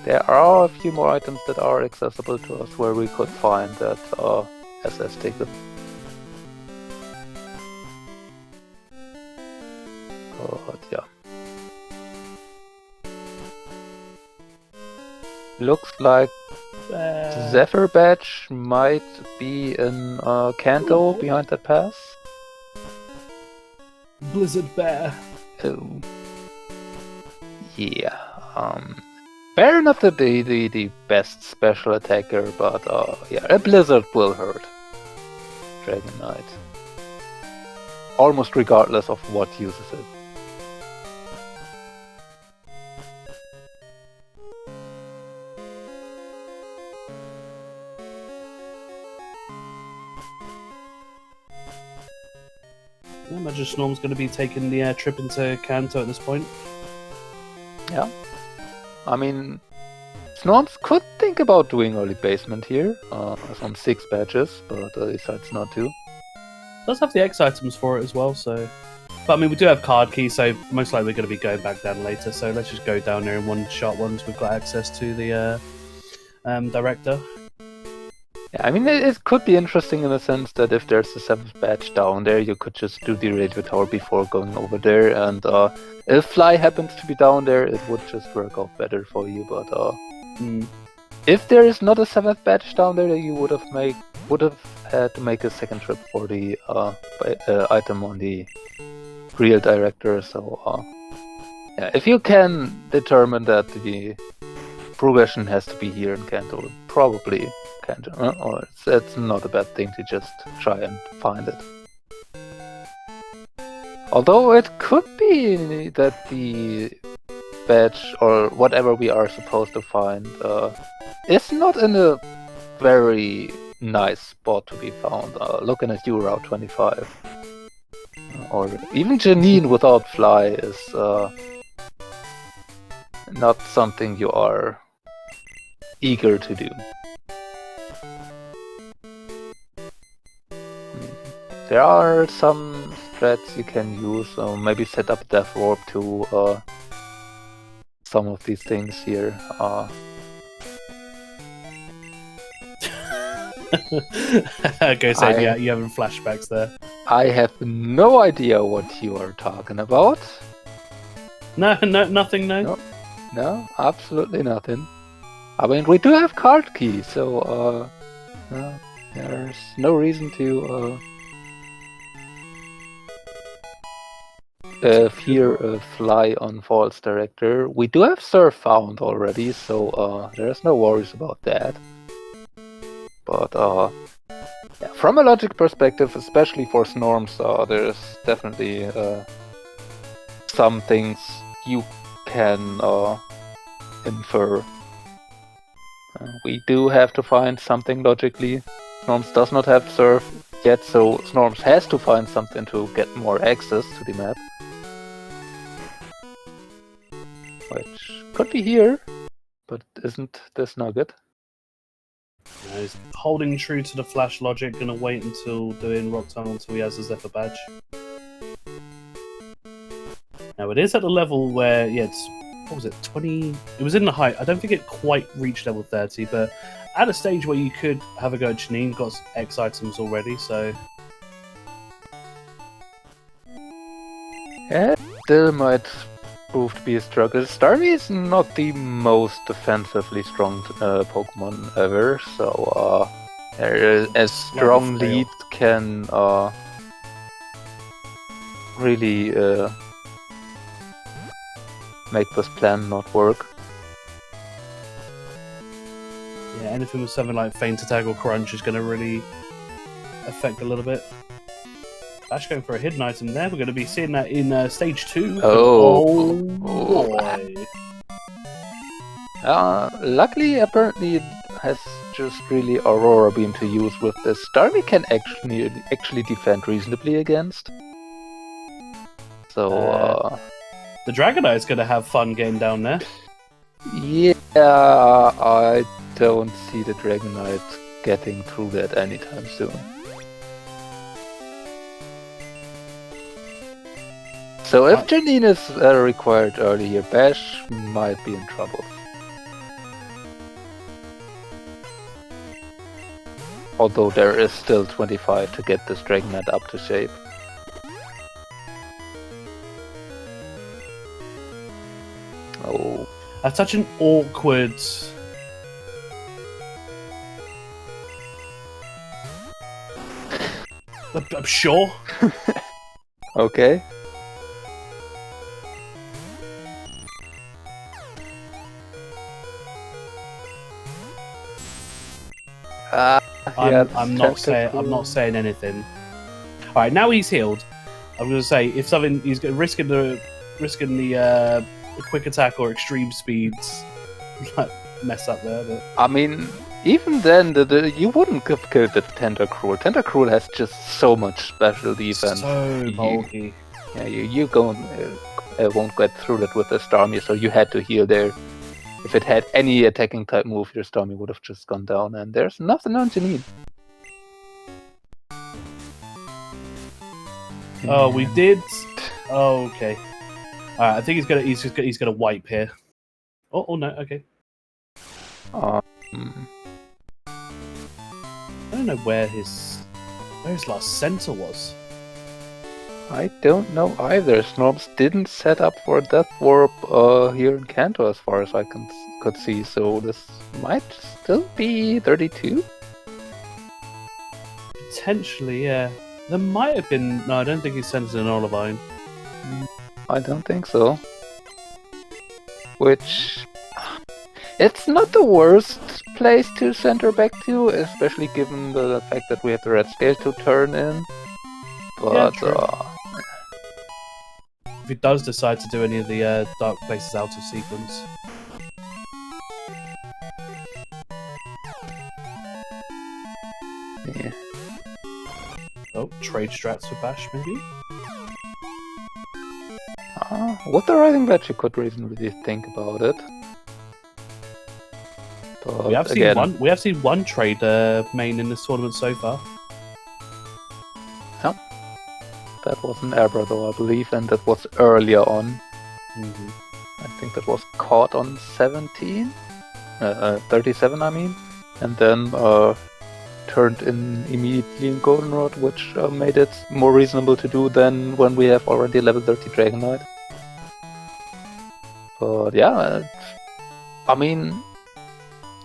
There are a few more items that are accessible to us where we could find that SS ticket. But yeah. Looks like Zephyr badge might be in Kanto behind that pass.
Blizzard Bear.
Oh. Yeah. Bear not the best special attacker, but yeah, a Blizzard will hurt Dragon Knight. Almost regardless of what uses it.
I imagine Snorm's going to be taking the trip into Kanto at this point.
Yeah. I mean, Snorms could think about doing early basement here, on 6 badges, but decides not to.
Does have the X items for it as well, so... But I mean, we do have card keys, so most likely we're going to be going back down later, so let's just go down there in one shot once we've got access to the director.
Yeah, I mean, it could be interesting in the sense that if there's a 7th badge down there, you could just do the radio tower before going over there, and if Fly happens to be down there, it would just work out better for you, but if there is not a 7th badge down there that you would have made would have had to make a second trip for the item on the real director, so yeah, if you can determine that the progression has to be here in Kanto, probably Kanto, or it's not a bad thing to just try and find it. Although it could be that the badge or whatever we are supposed to find is not in a very nice spot to be found. Looking at you, Route 25. Or even Janine without fly is not something you are eager to do. There are some strats you can use, maybe set up Death Warp to some of these things here.
Okay, so yeah, you having flashbacks there.
I have no idea what you are talking about.
No, nothing, no?
No, absolutely nothing. I mean, we do have card key, so no, there's no reason to fear a fly on false director. We do have surf found already, so there's no worries about that. But yeah, from a logic perspective, especially for Snorms, there's definitely some things you can infer. We do have to find something logically. Snorms does not have surf yet, so Snorms has to find something to get more access to the map. Which could be here, but isn't this nugget?
Yeah, he's holding true to the flash logic, gonna wait until doing Rock Tunnel until he has his Zephyr badge. Now it is at the level where, yeah, it's, what was it, 20? It was in the height. I don't think it quite reached level 30, but at a stage where you could have a go at Janine, got X items already, so...
Yeah, still might prove to be a struggle. Starmie is not the most defensively strong Pokemon ever, so a strong lead can really make this plan not work.
Yeah, anything with something like Feint Attack or Crunch is going to really affect a little bit. Bash going for a hidden item there. We're going to be seeing that in stage 2.
Oh
boy.
Luckily, apparently it has just really Aurora Beam to use with this. Starmie can actually defend reasonably against. So,
the Dragonite is going to have fun getting down there.
Yeah, I don't see the Dragonite getting through that anytime soon. So if Janine is required earlier, Bash might be in trouble. Although there is still 25 to get this Dragonite up to shape. Oh.
That's such an awkward... I'm sure.
Okay.
I'm not saying anything. All right, now he's healed. I'm going to say if something he's risking the quick attack or extreme speeds mess up there. But
I mean, even then, you wouldn't have killed the Tentacruel. Tentacruel has just so much special defense.
So bulky.
Yeah, you won't get through it with the Starmie, so you had to heal there. If it had any attacking type move, your Starmie would have just gone down, and there's nothing else you need.
Oh, we did. Oh, okay. All right, I think he's gonna wipe here. Oh no, okay. I don't know where his last center was.
I don't know either. Snorms didn't set up for Death Warp here in Kanto as far as I could see, so this might still be 32?
Potentially, yeah. There might have been... No, I don't think he sent an Olivine.
I don't think so. Which... It's not the worst place to center back to, especially given the fact that we have the red scale to turn in. But,
if he does decide to do any of the dark places out of sequence.
Yeah.
Oh, trade strats for Bash, maybe?
With the Rising Badge, you could reasonably think about it. But
We have
again,
seen one trade main in this tournament so far.
that was an error though, I believe, and that was earlier on.
Mm-hmm.
I think that was caught on 37, I mean, and then turned in immediately in Goldenrod, which made it more reasonable to do than when we have already level 30 Dragon Knight. But yeah, I mean,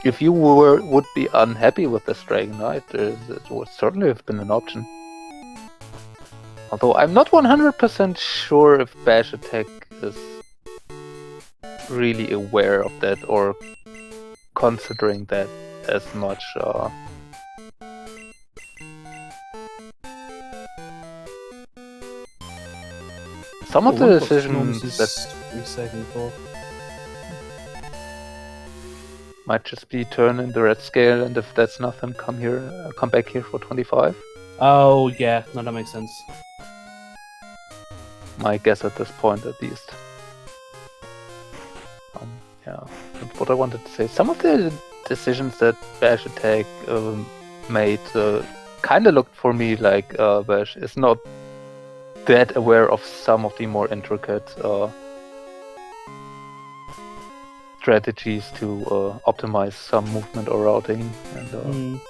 if you would be unhappy with this Dragon Knight, it would certainly have been an option. Although I'm not 100% sure if bashattack is really aware of that or considering that as much. Some of the decisions that might just be turn in the red scale, and if that's nothing, come back here for 25.
Oh yeah, no, that makes sense.
My guess at this point, at least. Yeah, that's what I wanted to say. Some of the decisions that bashattack made kind of looked for me like Bash is not that aware of some of the more intricate strategies to optimize some movement or routing. And,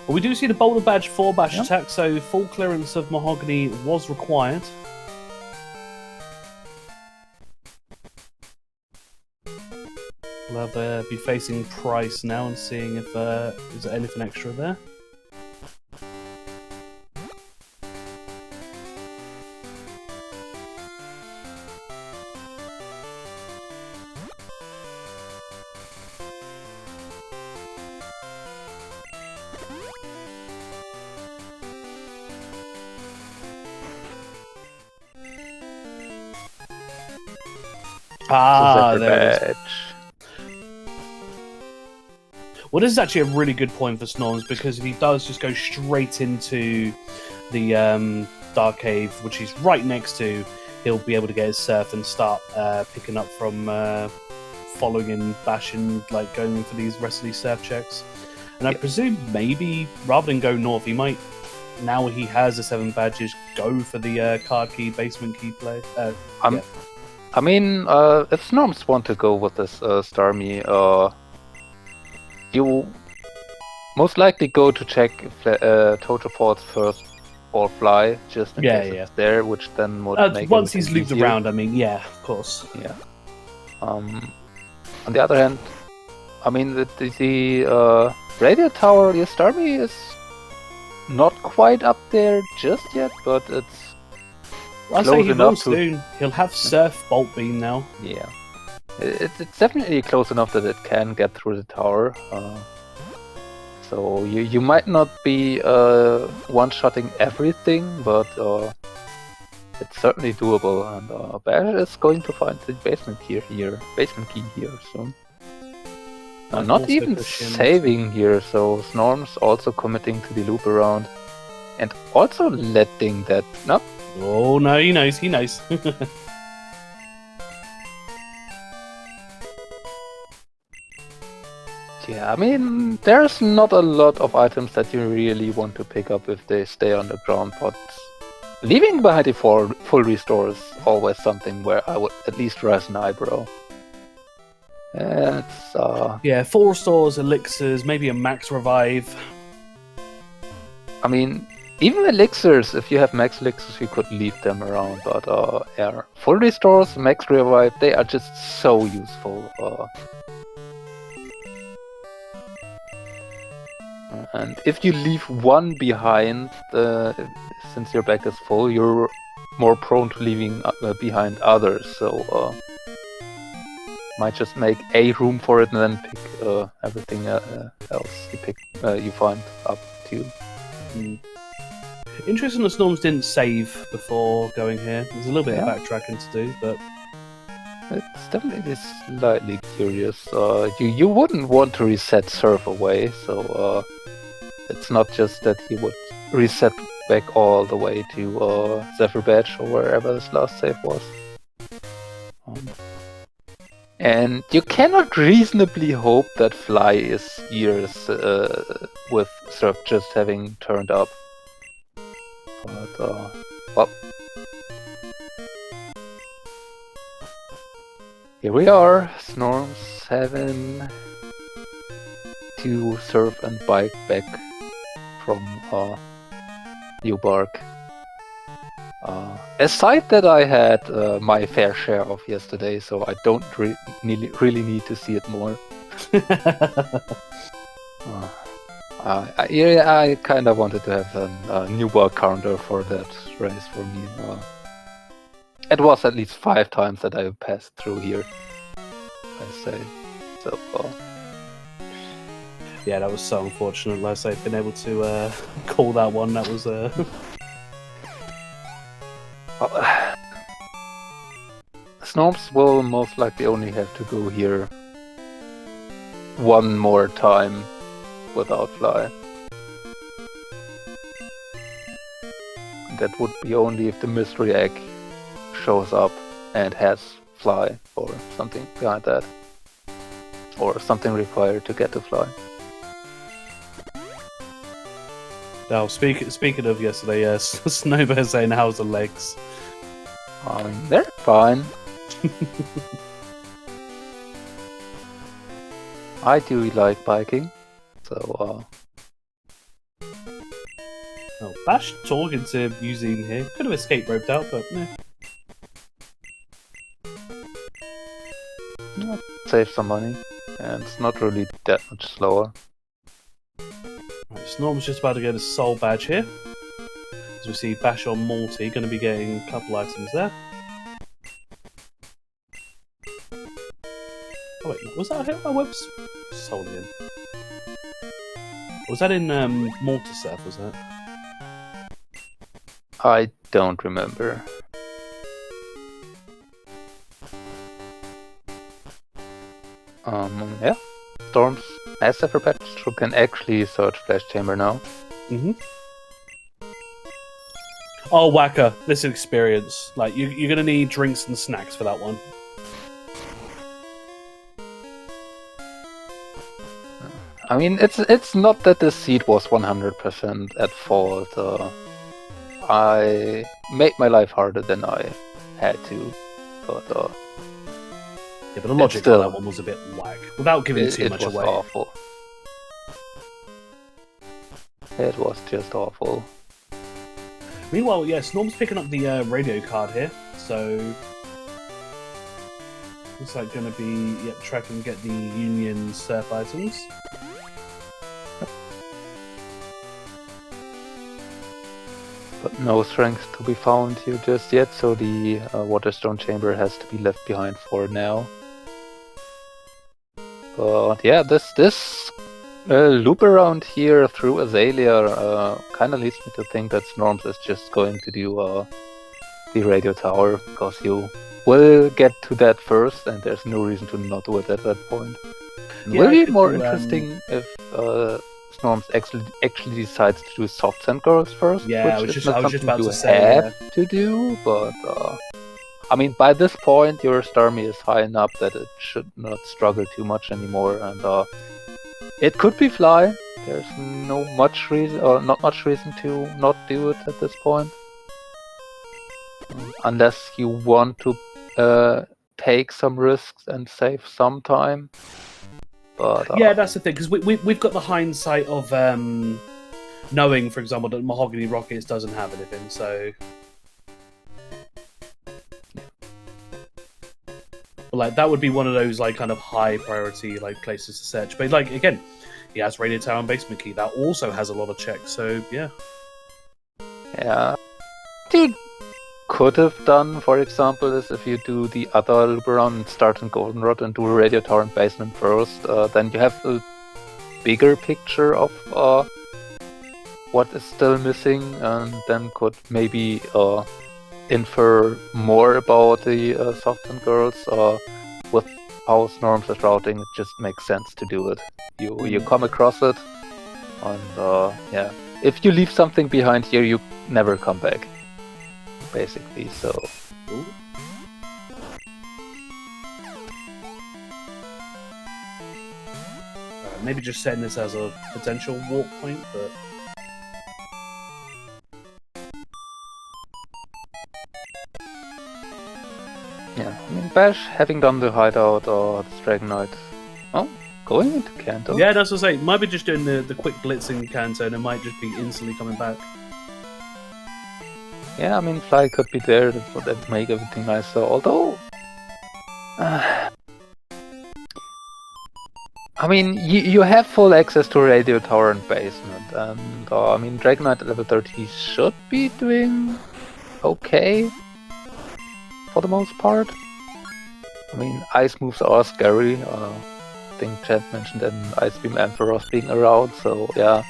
Well, we do see the Boulder Badge for bashattack, so full clearance of Mahogany was required. We'll have, be facing Price now and seeing if is there anything extra there. Ah, there it is. Well, this is actually a really good point for Snorms, because if he does just go straight into the Dark Cave, which he's right next to, he'll be able to get his Surf and start picking up from following in Bash and like going for these rest of these Surf checks. And I presume maybe rather than go north, he might, now he has the 7 badges, go for the card key, basement key play.
I mean, if Snorms want to go with this Starmie, you most likely go to check if Total Force first or Fly, just in case it's there, which then would make
once he's looped
easier.
around, I mean, yeah, of course.
Yeah. On the other hand, I mean, the radio tower, the Starmie is not quite up there just yet, but it's
I'll say he will soon. He'll have Surf Bolt Beam now.
Yeah. It's definitely close enough that it can get through the tower. So you might not be one-shotting everything, but it's certainly doable. And Bash is going to find the basement key here soon. Not even saving here, so Snorms also committing to the loop around, and also letting that. No.
Oh no, he knows. He knows.
Yeah, I mean, there's not a lot of items that you really want to pick up if they stay on the ground, but leaving behind the full restore is always something where I would at least raise an eyebrow. It's
yeah, 4 restores, elixirs, maybe a max revive.
I mean, even elixirs, if you have max elixirs, you could leave them around, but yeah, full restores, max revive, they are just so useful. And if you leave one behind, since your back is full, you're more prone to leaving behind others. So might just make a room for it and then pick everything else you find up too.
Interesting that Snorms didn't save before going here. There's a little bit of backtracking to do, but
it's definitely slightly curious. You wouldn't want to reset Surf away, so it's not just that he would reset back all the way to Zephyr Badge or wherever his last save was. And you cannot reasonably hope that Fly is years with Surf just having turned up. But, well. Here we are, Snorms having to Surf and bike back from New Bark. A site that I had my fair share of yesterday, so I don't really need to see it more. I kind of wanted to have a New Bark counter for that race for me. It was at least 5 times that I passed through here, I say. So,
yeah, that was so unfortunate. Like I say, being able to call that one, that was
Snorms will most likely only have to go here one more time without Fly. That would be only if the mystery egg shows up and has Fly or something behind that. Or something required to get to Fly.
Now, speaking of yesterday, Snowbear saying, how's the legs?
They're fine. I do like biking, so
Oh, Bash talking to using here. Could have escape roped out, but meh.
Save some money, and it's not really that much slower.
Right, Snorm's just about to get a soul badge here. As we see Bash on Morty, going to be getting a couple items there. Oh wait, was that here? I was sold in. Was that in Mortar Surf, was that?
I don't remember. Yeah. Storms has Zephyr Patch, who can actually search Flash Chamber now.
Oh, Whacker, this is experience. Like, you're gonna need drinks and snacks for that one.
I mean, it's not that the seed was 100% at fault. I made my life harder than I had to, but
yeah, but the logic on that one was a bit whack. Without giving too much away.
It was awful. It was just awful.
Meanwhile, yeah, Snorm's picking up the radio card here, so looks like going to be track and get the Union surf items.
But no strength to be found here just yet, so the Waterstone Chamber has to be left behind for now. But yeah, this loop around here through Azalea kind of leads me to think that Snorms is just going to do the radio tower, because you will get to that first, and there's no reason to not do it at that point.
Yeah,
will be more interesting if Snorms actually decides to do soft sand girls first,
yeah,
which
I
is
was
not
just
something
about
you
to say,
have to do, but I mean, by this point, your Starmie is high enough that it should not struggle too much anymore, and it could be Fly. There's not much reason to not do it at this point, unless you want to take some risks and save some time. But
yeah, that's the thing, because we've got the hindsight of knowing, for example, that Mahogany Rockets doesn't have anything, so. But, like, that would be one of those like kind of high priority like places to search. But like again, He has Radio Tower and Basement Key. That also has a lot of checks, so yeah.
Yeah. Dude, could have done, for example, is if you do the other loop around, start in Goldenrod and do a Radio Tower and Basement first, then you have a bigger picture of what is still missing, and then could maybe infer more about the Soften Girls. With how Snorms is routing, it just makes sense to do it. You come across it, and yeah, if you leave something behind here, you never come back, basically. So.
Ooh. Maybe just setting this as a potential warp point, but.
Yeah, I mean, Bash, having done the hideout or the Dragon Knight, going into Kanto.
Yeah, that's what I say. Might be just doing the quick blitz in Kanto, and it might just be instantly coming back.
Yeah, I mean, Fly could be there, that would make everything nicer, although. I mean, you have full access to Radio Tower and Basement, and I mean, Dragon Knight at level 30 should be doing okay. For the most part. I mean, ice moves are scary. I think Chad mentioned an Ice Beam Ampharos being around, so yeah.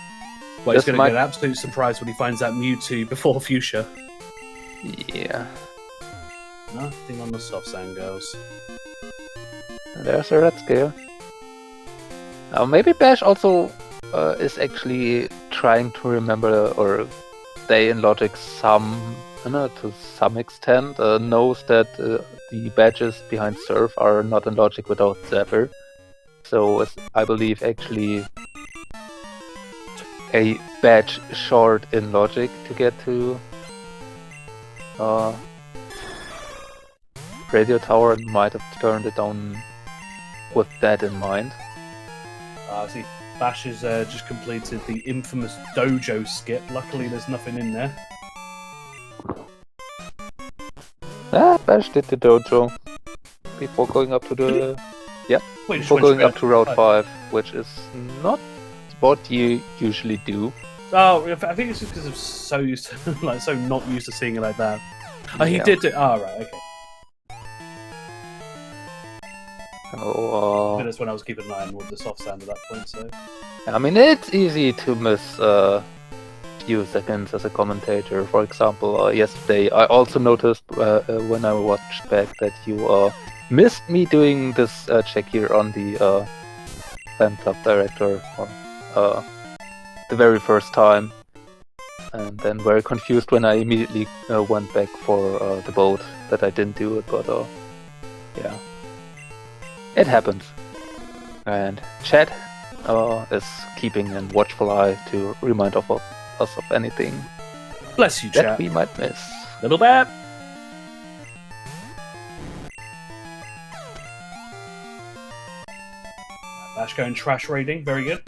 Well, he's going to get an absolute surprise when he finds that Mewtwo before Fuchsia.
Yeah.
Nothing on the soft sand, girls.
There's a red scale. Maybe Bash also is actually trying to remember or stay in logic to some extent, knows that the badges behind Surf are not in logic without Zephyr. So I believe actually a badge short in logic to get to Radio Tower, and might have turned it down with that in mind.
See, Bash has just completed the infamous dojo skip. Luckily there's nothing in there.
Bash did the dojo before going up to the... Yeah,
Wait,
before going up to Route 5, which is not what you usually do.
Oh, I think it's just because I'm so used to, so not used to seeing it like that. Oh, he did it. Oh, right, okay.
Oh,
That's when I was keeping an eye on the soft sand at that point, so...
I mean, it's easy to miss few seconds as a commentator. For example, yesterday I also noticed when I watched back that you missed me doing this check here on the fan club director the very first time, and then very confused when I immediately went back for the boat that I didn't do it, but yeah, it happens. And Chad is keeping a watchful eye to remind us of anything
Bless you,
that
chat.
we might miss.
Little bit. Bash going trash raiding, very good.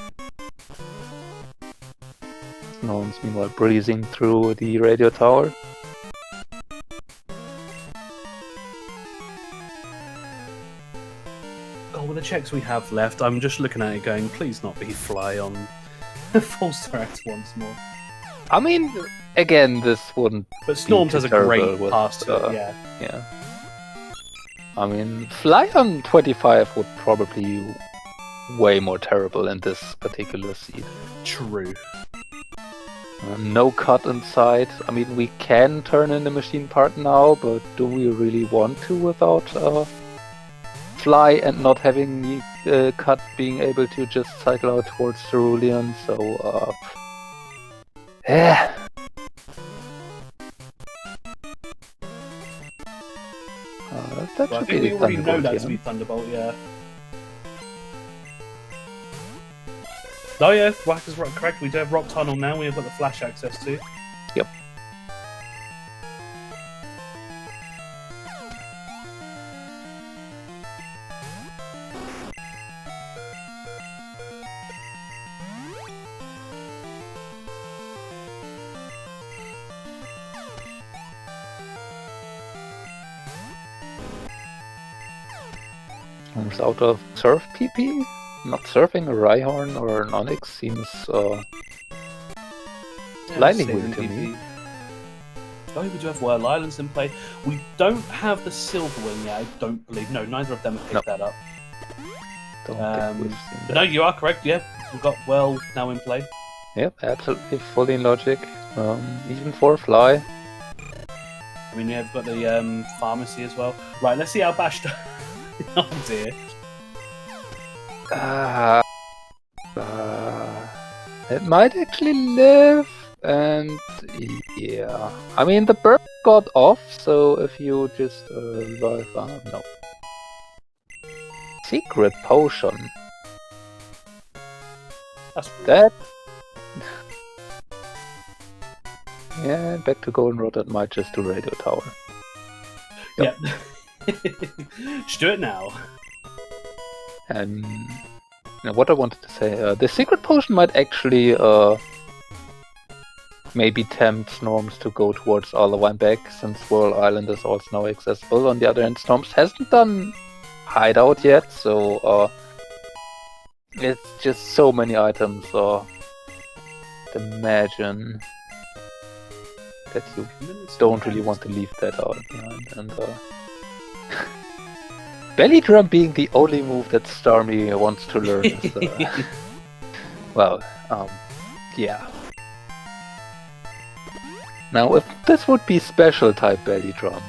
Snorms meanwhile breezing through the radio tower.
God, with the checks we have left, I'm just looking at it going, please not be Fly on False Threat once more.
I mean, again, this wouldn't.
But Snorms has a great
with,
pass to it, yeah.
Yeah. I mean, Fly on 25 would probably be way more terrible in this particular seed.
True.
No cut inside. I mean, we can turn in the machine part now, but do we really want to without Fly and not having the cut being able to just cycle out towards Cerulean? So, yeah. That
Well, I
should
think
be
we already know
Thunderbolt,
that to be Thunderbolt, yeah. Oh yeah, Whack is right, correct. We do have Rock Tunnel now, we've got the flash access to.
Yep. Comes out of Surf PP? not surfing a Rhyhorn or an Onyx seems slightly weird to me.
Oh, we do have Wild Islands in play. We don't have the Silverwing yet, I don't believe. No, neither of them have picked that up.
Don't think we've seen that.
No, you are correct, yeah. We've got Well now in play.
Yep, absolutely, fully in logic. Even for Fly.
I mean, yeah, we've got the Pharmacy as well. Right, let's see how Bash does. Oh dear.
It might actually live, and yeah. I mean, the bird got off, so if you just no. Secret Potion.
That's
that. Yeah, back to Goldenrod, that might just do Radio Tower.
Yep. Just do it now.
And what I wanted to say, the Secret Potion might actually maybe tempt Snorms to go towards Arlewine back, since Whirl Island is also now accessible. On the other hand, Snorms hasn't done Hideout yet, so it's just so many items. Imagine that you don't really want to leave that out behind. And Belly Drum being the only move that Starmie wants to learn is, well, yeah. Now, if this would be special type Belly Drum,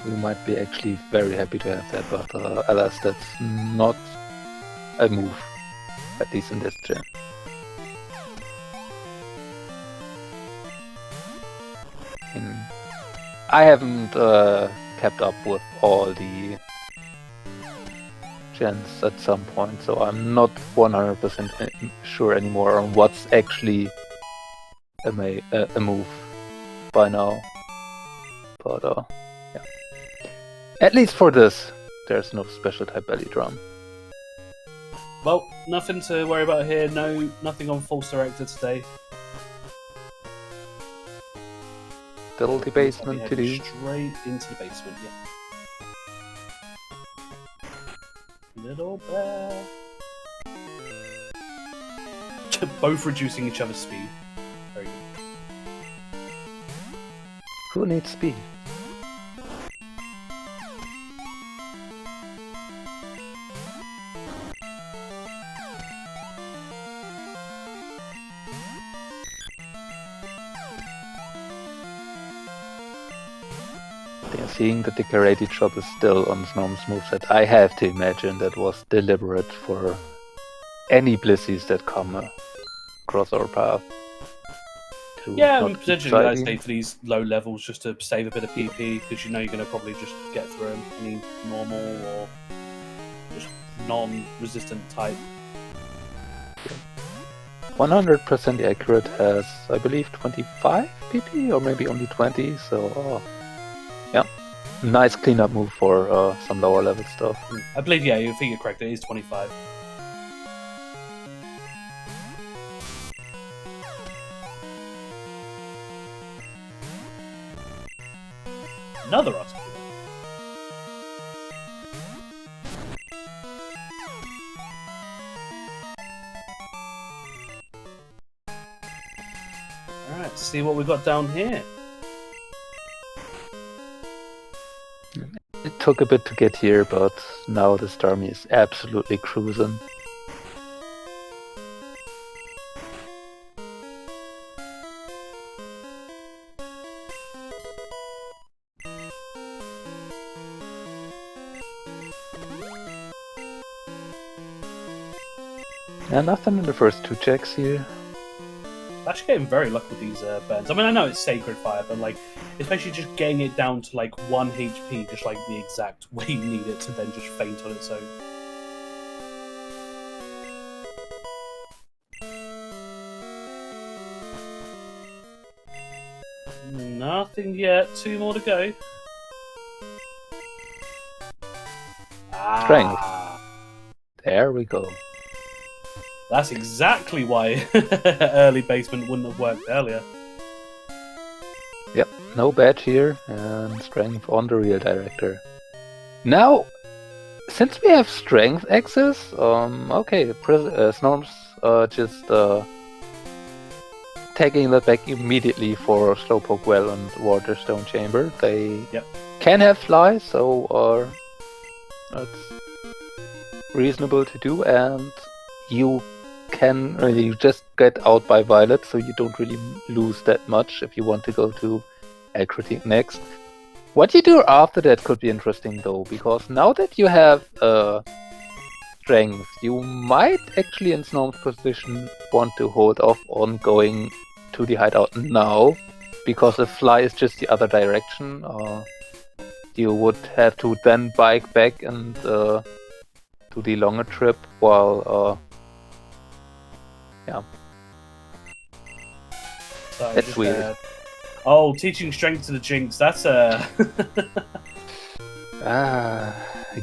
we might be actually very happy to have that, but alas, that's not a move, at least in this gen. I haven't kept up with all the gens at some point, so I'm not 100% sure anymore on what's actually a move by now. But yeah. At least for this, there's no special type Belly Drum.
Well, nothing to worry about here. No, nothing on False Director today.
Still the basement to do.
Straight into the basement, yeah. Little bear. Both reducing each other's speed. Very good.
Who needs speed? Seeing that the Karate Chop is still on Snorm's moveset, I have to imagine that was deliberate for any Blissies that come across our path.
Yeah, I mean, potentially I stay for these low levels just to save a bit of PP, because you know you're going to probably just get through them. Any normal or just non-resistant type.
100% accurate has, I believe, 25 PP, or maybe only 20, so yeah. Nice cleanup move for some lower level stuff.
I believe, yeah, you think you're correct, it is 25. Another Oscar. Alright, see what we got down here.
It took a bit to get here, but now the Starmie is absolutely cruising. Yeah, nothing in the first two checks here.
Actually getting very lucky with these burns. I mean, I know it's Sacred Fire, but like, especially just getting it down to like 1 HP, just like the exact way you need it to then just faint on its own. Nothing yet. 2 more to go.
Strength. There we go.
That's exactly why early basement wouldn't have worked earlier.
Yep, no badge here, and strength on the real director. Now, since we have strength access, okay, Snorms just taking that back immediately for Slowpoke Well and Waterstone Chamber. They can have fly, so that's reasonable to do, and you can really just get out by Violet, so you don't really lose that much if you want to go to El Critique next. What you do after that could be interesting though, because now that you have strength, you might actually in Snorm's position want to hold off on going to the hideout now, because if fly is just the other direction, you would have to then bike back and do the longer trip while yeah.
So
That's weird.
Oh, teaching strength to the Jinx, that's a...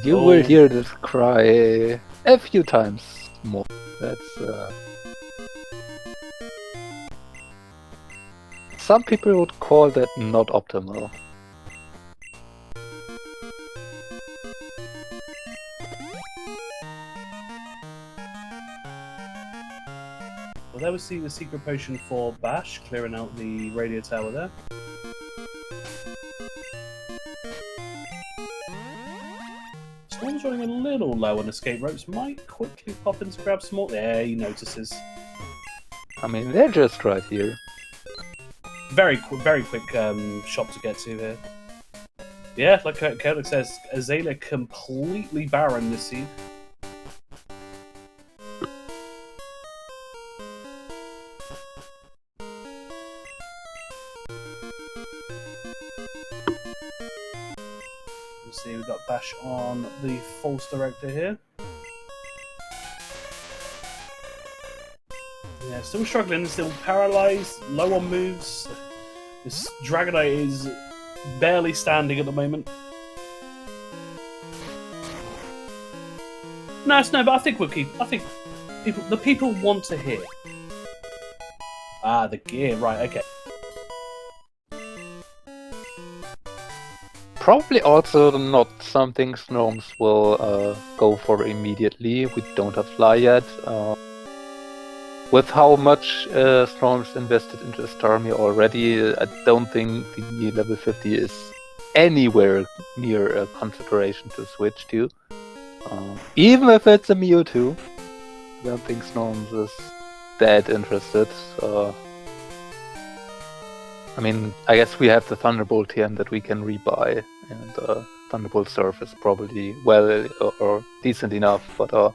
You will hear this cry a few times more. That's some people would call that not optimal.
Well, there we see the secret potion for Bash, clearing out the radio tower there. Storm's running a little low on escape ropes. Might quickly pop in to grab some more. There, he notices.
I mean, they're just right here.
Very quick shop to get to here. Yeah, like Kodak says, Azalea completely barren this seed. See, we've got Bash on the false director here. Yeah, still struggling, still paralyzed, low on moves. This Dragonite is barely standing at the moment. No, but I think we'll keep. I think the people want to hear. Ah, the gear, right? Okay.
Probably also not something Snorms will go for immediately. We don't have fly yet. With how much Snorms invested into Starmie already, I don't think the level 50 is anywhere near a consideration to switch to. Even if it's a Mewtwo, I don't think Snorms is that interested. I mean, I guess we have the Thunderbolt here that we can rebuy, and Thunderbolt Surf is probably well or decent enough, but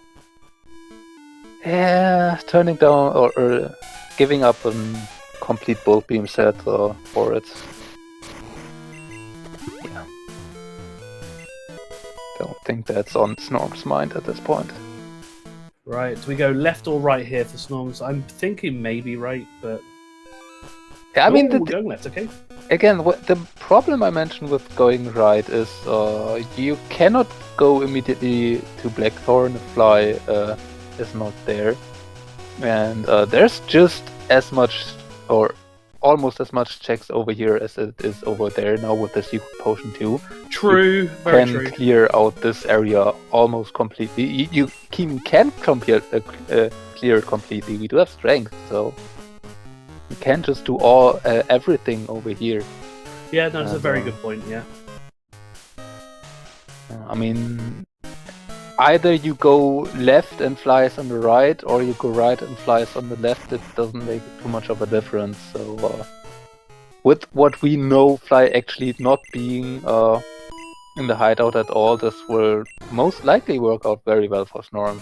yeah, turning down or giving up a complete Bolt Beam set for it. Yeah. Don't think that's on Snorm's mind at this point.
Right, do we go left or right here for Snorms? I'm thinking maybe right, but...
Yeah, I mean,
we're going left, okay.
Again, the problem I mentioned with going right is you cannot go immediately to Blackthorn if fly is not there. And there's just as much, or almost as much checks over here as it is over there now with the secret potion too.
True, very true.
You can clear out this area almost completely. You can clear it completely. We do have strength, so... You can't just do everything over here.
Yeah, that's a very good point, yeah.
I mean, either you go left and flies on the right, or you go right and flies on the left. It doesn't make too much of a difference. So, with what we know, fly actually not being in the hideout at all, this will most likely work out very well for Snorms.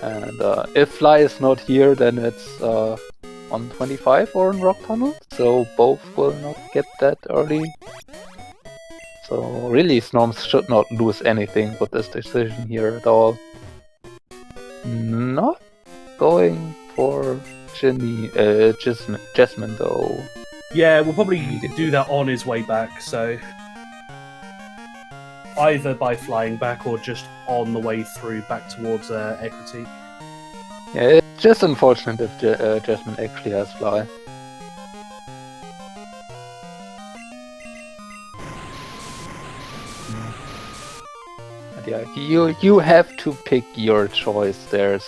And if fly is not here, then it's on 25 or in Rock Tunnel, so both will not get that early. So really, Snorms should not lose anything with this decision here at all. Not going for Jasmine though.
Yeah, we'll probably do that on his way back, so... Either by flying back or just on the way through back towards Equity.
Yeah, it's just unfortunate if Jasmine actually has fly. But yeah, you have to pick your choice. There's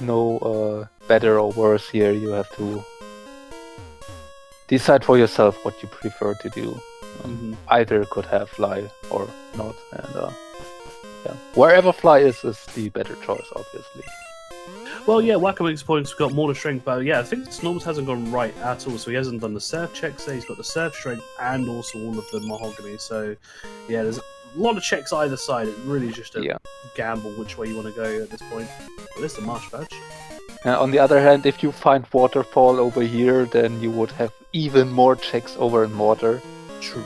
no better or worse here. You have to decide for yourself what you prefer to do. Either could have fly or not, and yeah, wherever fly is the better choice, obviously.
Well, yeah, Wacko makes points. We've got mortar strength, but yeah, I think Snorms hasn't gone right at all. So he hasn't done the surf checks there. He's got the surf strength and also all of the mahogany. So yeah, there's a lot of checks either side. It really is just a gamble which way you want to go at this point. Well, there's the marsh badge.
On the other hand, if you find waterfall over here, then you would have even more checks over in water.
True.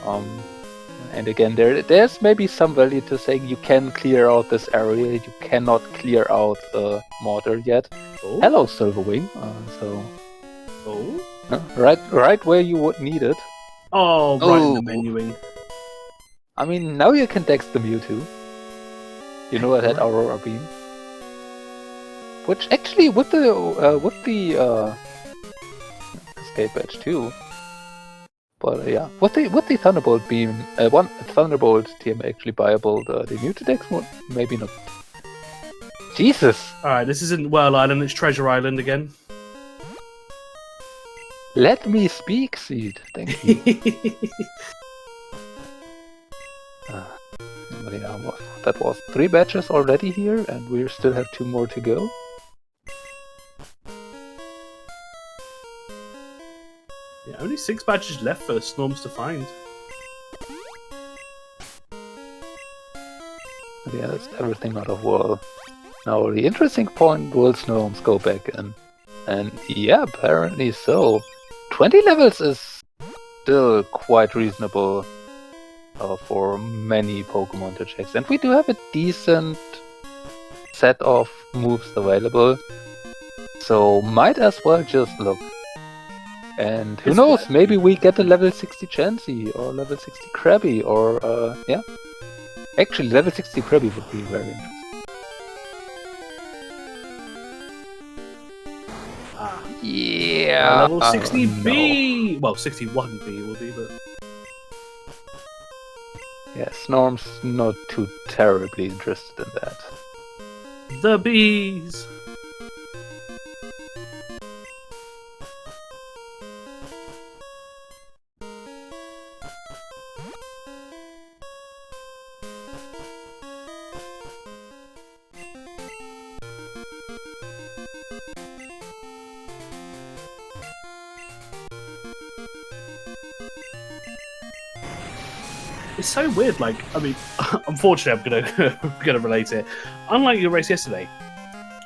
And again, there's maybe some value to saying you can clear out this area. You cannot clear out the mortar yet.
Oh.
Hello, Silverwing. Right where you would need it.
Oh, right in the menuing.
I mean, now you can dex the Mewtwo. You know it had Aurora Beam. Which actually, with the escape badge too. But yeah, with the Thunderbolt beam, one Thunderbolt TM actually viable. The Mewtwo Dex mode, maybe not. Jesus!
Alright, this isn't Whirl Island, it's Treasure Island again.
Let me speak, Seed. Thank you. But yeah, that was 3 badges already here, and we still have 2 more to go.
Yeah, only 6 badges left for Snorms to find.
But yeah, that's everything out of Whirl. Now the interesting point, will Snorms go back in? And yeah, apparently so. 20 levels is still quite reasonable for many Pokemon to check. And we do have a decent set of moves available. So might as well just look. And who knows, maybe we get a level 60 Chansey or level 60 Krabby or yeah. Actually, level 60 Krabby would be very interesting. Yeah.
Level 60B! Well, 61B will be, but...
Yeah, Snorms not too terribly interested in that.
The bees! It's so weird, like, I mean, unfortunately I'm gonna relate it. Unlike your race yesterday,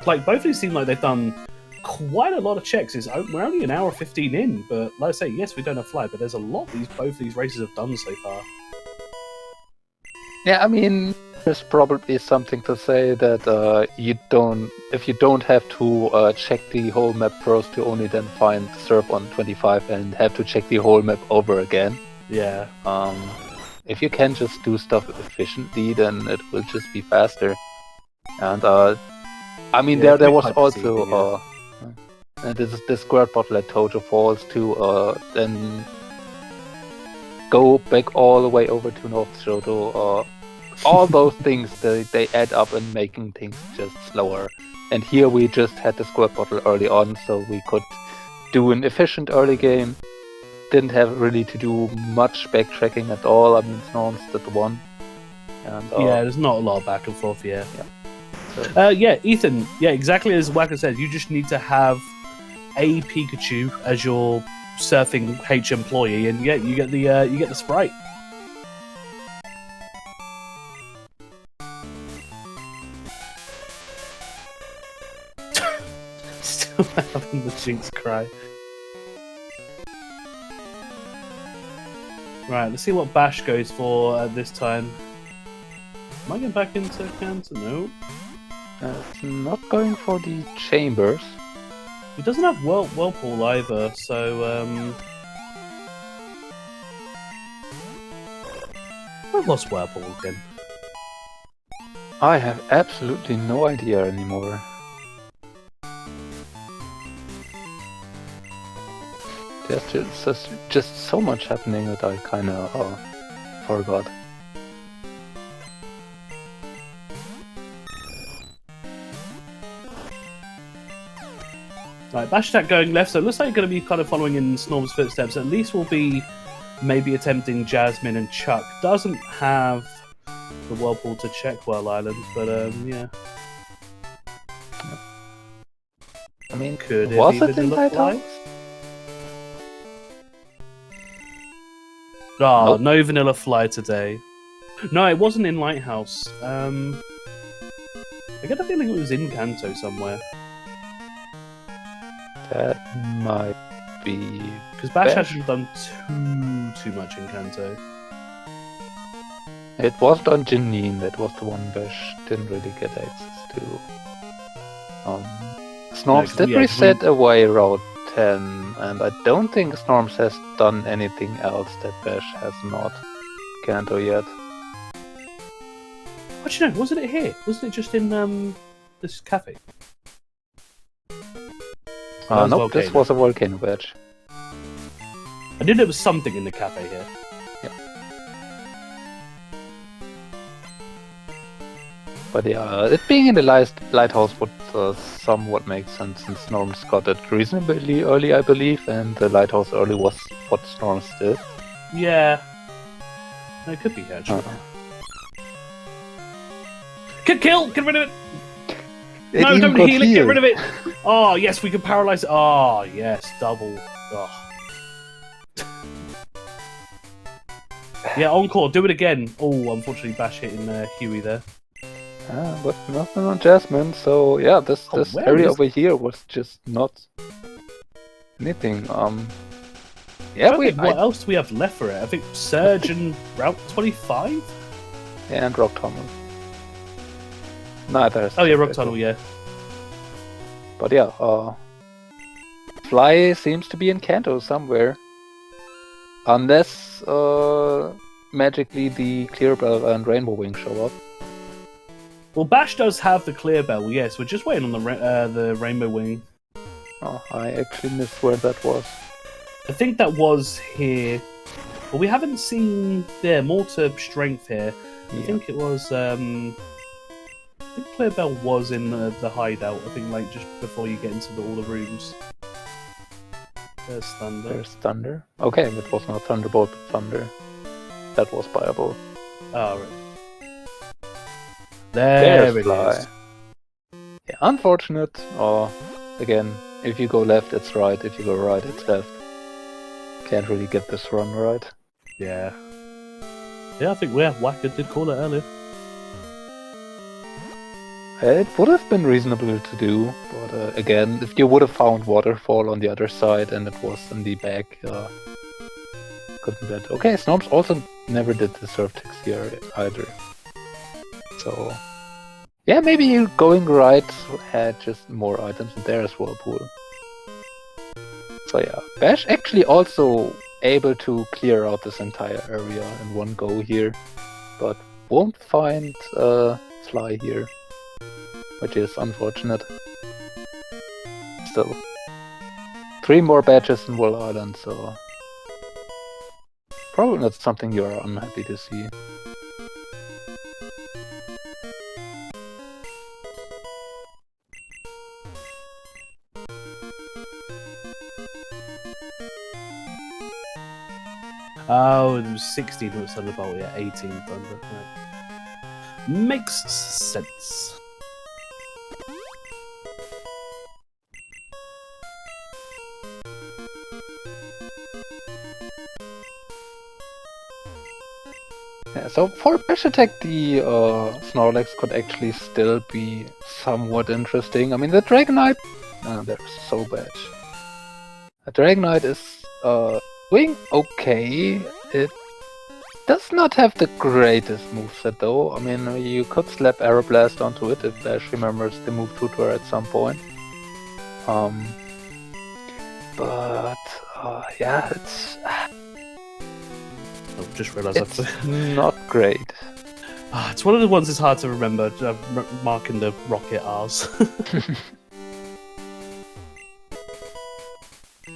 like, both of these seem like they've done quite a lot of checks. We're only an hour 15 in, but like I say, yes, we don't have fly, but there's a lot both these races have done so far.
Yeah, I mean, there's probably something to say that if you don't have to check the whole map first to only then find Surf on 25 and have to check the whole map over again.
Yeah.
If you can just do stuff efficiently, then it will just be faster. And I mean,
yeah,
there was also this squirt bottle at Tojo Falls to then go back all the way over to North Johto. All those things, they add up and making things just slower. And here we just had the squirt bottle early on, so we could do an efficient early game. Didn't have really to do much backtracking at all. I mean, Snorms did the one. And,
yeah, there's not a lot of back and forth, yeah.
So.
Yeah, Ethan, yeah, exactly as Wacko said, you just need to have a Pikachu as your surfing H employee, and yeah, you get the sprite. Still having the Jinx cry. Right, let's see what Bash goes for at this time. Am I getting back into Cancer? No.
It's not going for the chambers.
He doesn't have Whirlpool either, so I've lost Whirlpool again.
I have absolutely no idea anymore. There's just so much happening that I kinda forgot.
Right, bashattack going left, so it looks like you're going to be kind of following in Snorms' footsteps. At least we'll be maybe attempting Jasmine and Chuck. Doesn't have the whirlpool to check Whirl Island, but yeah.
I mean,
Could it
was
be
it in
Vanilla Fly?
Lighthouse?
Ah,
Nope.
no Vanilla Fly today. No, it wasn't in Lighthouse. I get a feeling it was in Kanto somewhere.
That might be...
Because Bash
Bash?
hasn't done too much in Kanto.
It wasn't on Janine, that was the one Bash didn't really get access to. Snorms did
yeah,
reset away Route 10, and I don't think Snorms has done anything else that Bash has not Kanto yet.
Actually, no, wasn't it here? Wasn't it just in this cafe? That was
Nope, this
Volcano.
was a volcano badge.
I knew there was something in the cafe here.
But yeah, it being in the lighthouse would somewhat make sense since Snorms got it reasonably early, I believe, and the lighthouse early was what Snorms did.
Yeah. No, it could be here, actually. Kill! Get rid of it! No,
even
don't
got
heal it, get
healed.
rid of it! Oh, yes, we can paralyze it. Oh, yes, double. Oh. Yeah, encore, do it again. Oh, unfortunately, Bash hitting Huey there.
But nothing on Jasmine, so yeah, this
where
area
is
over here was just not anything. Yeah,
What else do we have left for it? I think Surge and Route 25?
and Rock Tunnel. Neither.
Oh, yeah, Rock Tunnel, yeah.
But yeah, Fly seems to be in Kanto somewhere. Unless magically the Clear Bell and Rainbow Wing show up.
Well, Bash does have the clear bell, yes. We're just waiting on the Rainbow Wing.
Oh, I actually missed where that was.
I think that was here. But we haven't seen... Yeah, more to strength here. I think it was... I think Clear Bell was in the hideout. I think, like, just before you get into all the rooms. There's Thunder.
There's Thunder. Okay, it was not Thunderbolt, but Thunder. That was Fireball.
Oh, right. There
There's
it
Fly.
is.
Yeah, unfortunate. Again, if you go left, it's right. If you go right, it's left. Can't really get this run right.
Yeah. Yeah, I think Wacker did call it earlier.
It would have been reasonable to do, but again, if you would have found Waterfall on the other side and it was in the back, couldn't bet. Okay, Snorms also never did the Surf Ticks here either. So, yeah, maybe you going right had just more items in there as Whirlpool. So yeah, Bash actually also able to clear out this entire area in one go here, but won't find Fly here, which is unfortunate. Still, 3 more badges in Whirl Island, so probably not something you are unhappy to see.
Oh, it was 16 with Thunderbolt, yeah, 18 Thunder. Right. Makes sense.
Yeah, so for bashattack, the Snorlax could actually still be somewhat interesting. I mean, the Dragonite... they're so bad. The Dragonite is doing okay. It does not have the greatest moveset though. I mean, you could slap Aeroblast onto it if Ash remembers the move tutor at some point. But yeah, it's...
Oh, just realised
It's not great.
it's one of the ones that's hard to remember, marking the rocket R's.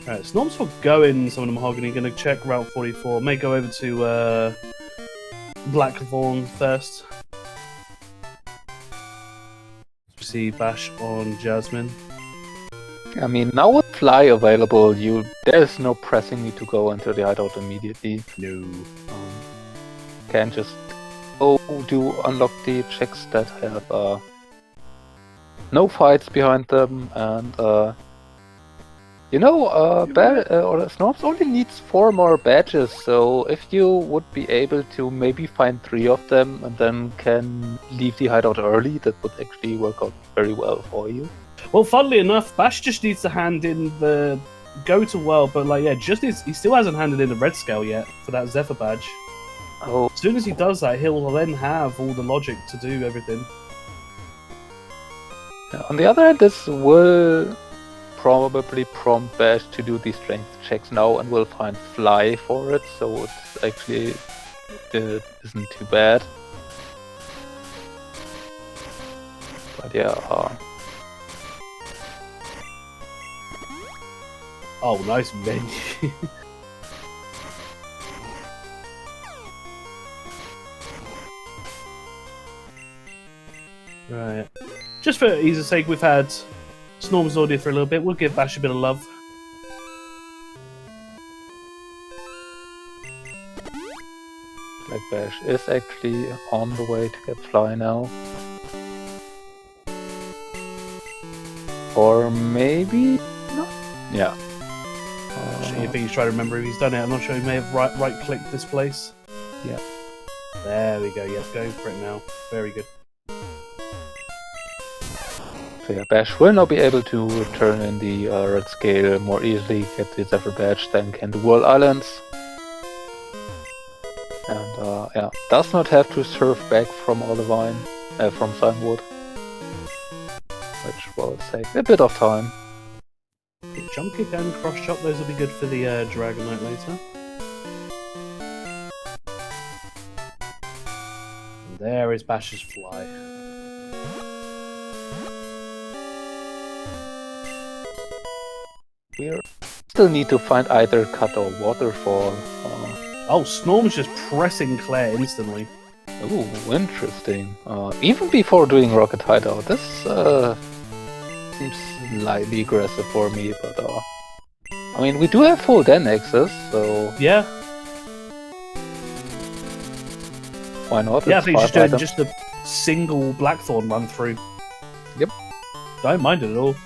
Alright, Snorms for going, some of the Mahogany, going to check Route 44, may go over to Blackthorn first. See Bash on Jasmine.
I mean, now with Fly available, there's no pressing need to go into the hideout immediately.
No.
Can just unlock the checks that have no fights behind them, and Snorms only needs 4 more badges, so if you would be able to maybe find 3 of them and then can leave the hideout early, that would actually work out very well for you.
Well, funnily enough, Bash just needs to hand in the go to world, but he still hasn't handed in the red scale yet for that Zephyr badge.
Oh.
As soon as he does that, he'll then have all the logic to do everything.
On the other hand, this will probably prompt Bash to do the strength checks now, and will find Fly for it, so it's actually isn't too bad. But yeah.
Oh, nice menu. Right. Just for ease's sake, we've had Snorms audio for a little bit. We'll give Bash a bit of love.
Like Bash is actually on the way to get Fly now. Or maybe not? Yeah.
I think he's trying to remember if he's done it. I'm not sure. He may have right-clicked this place.
Yeah.
There we go. Yep, going for it now. Very good.
So yeah, Bash will now be able to turn in the red scale more easily, get the Zephyr badge, then can do World Islands. And yeah, does not have to surf back from Olivine, from Signwood, which will take a bit of time.
Jump kick and cross chop, those will be good for the Dragonite later. And there is Bash's Fly.
We still need to find either Cut or Waterfall.
Oh, Snorm's just pressing Claire instantly.
Ooh, interesting. Even before doing Rocket Hideout, this seems slightly aggressive for me, but I mean, we do have full den access, so
yeah,
why not?
Yeah, I
It's
think he's
5
just doing
items.
just a single Blackthorn run through.
Yep.
Don't mind it at all.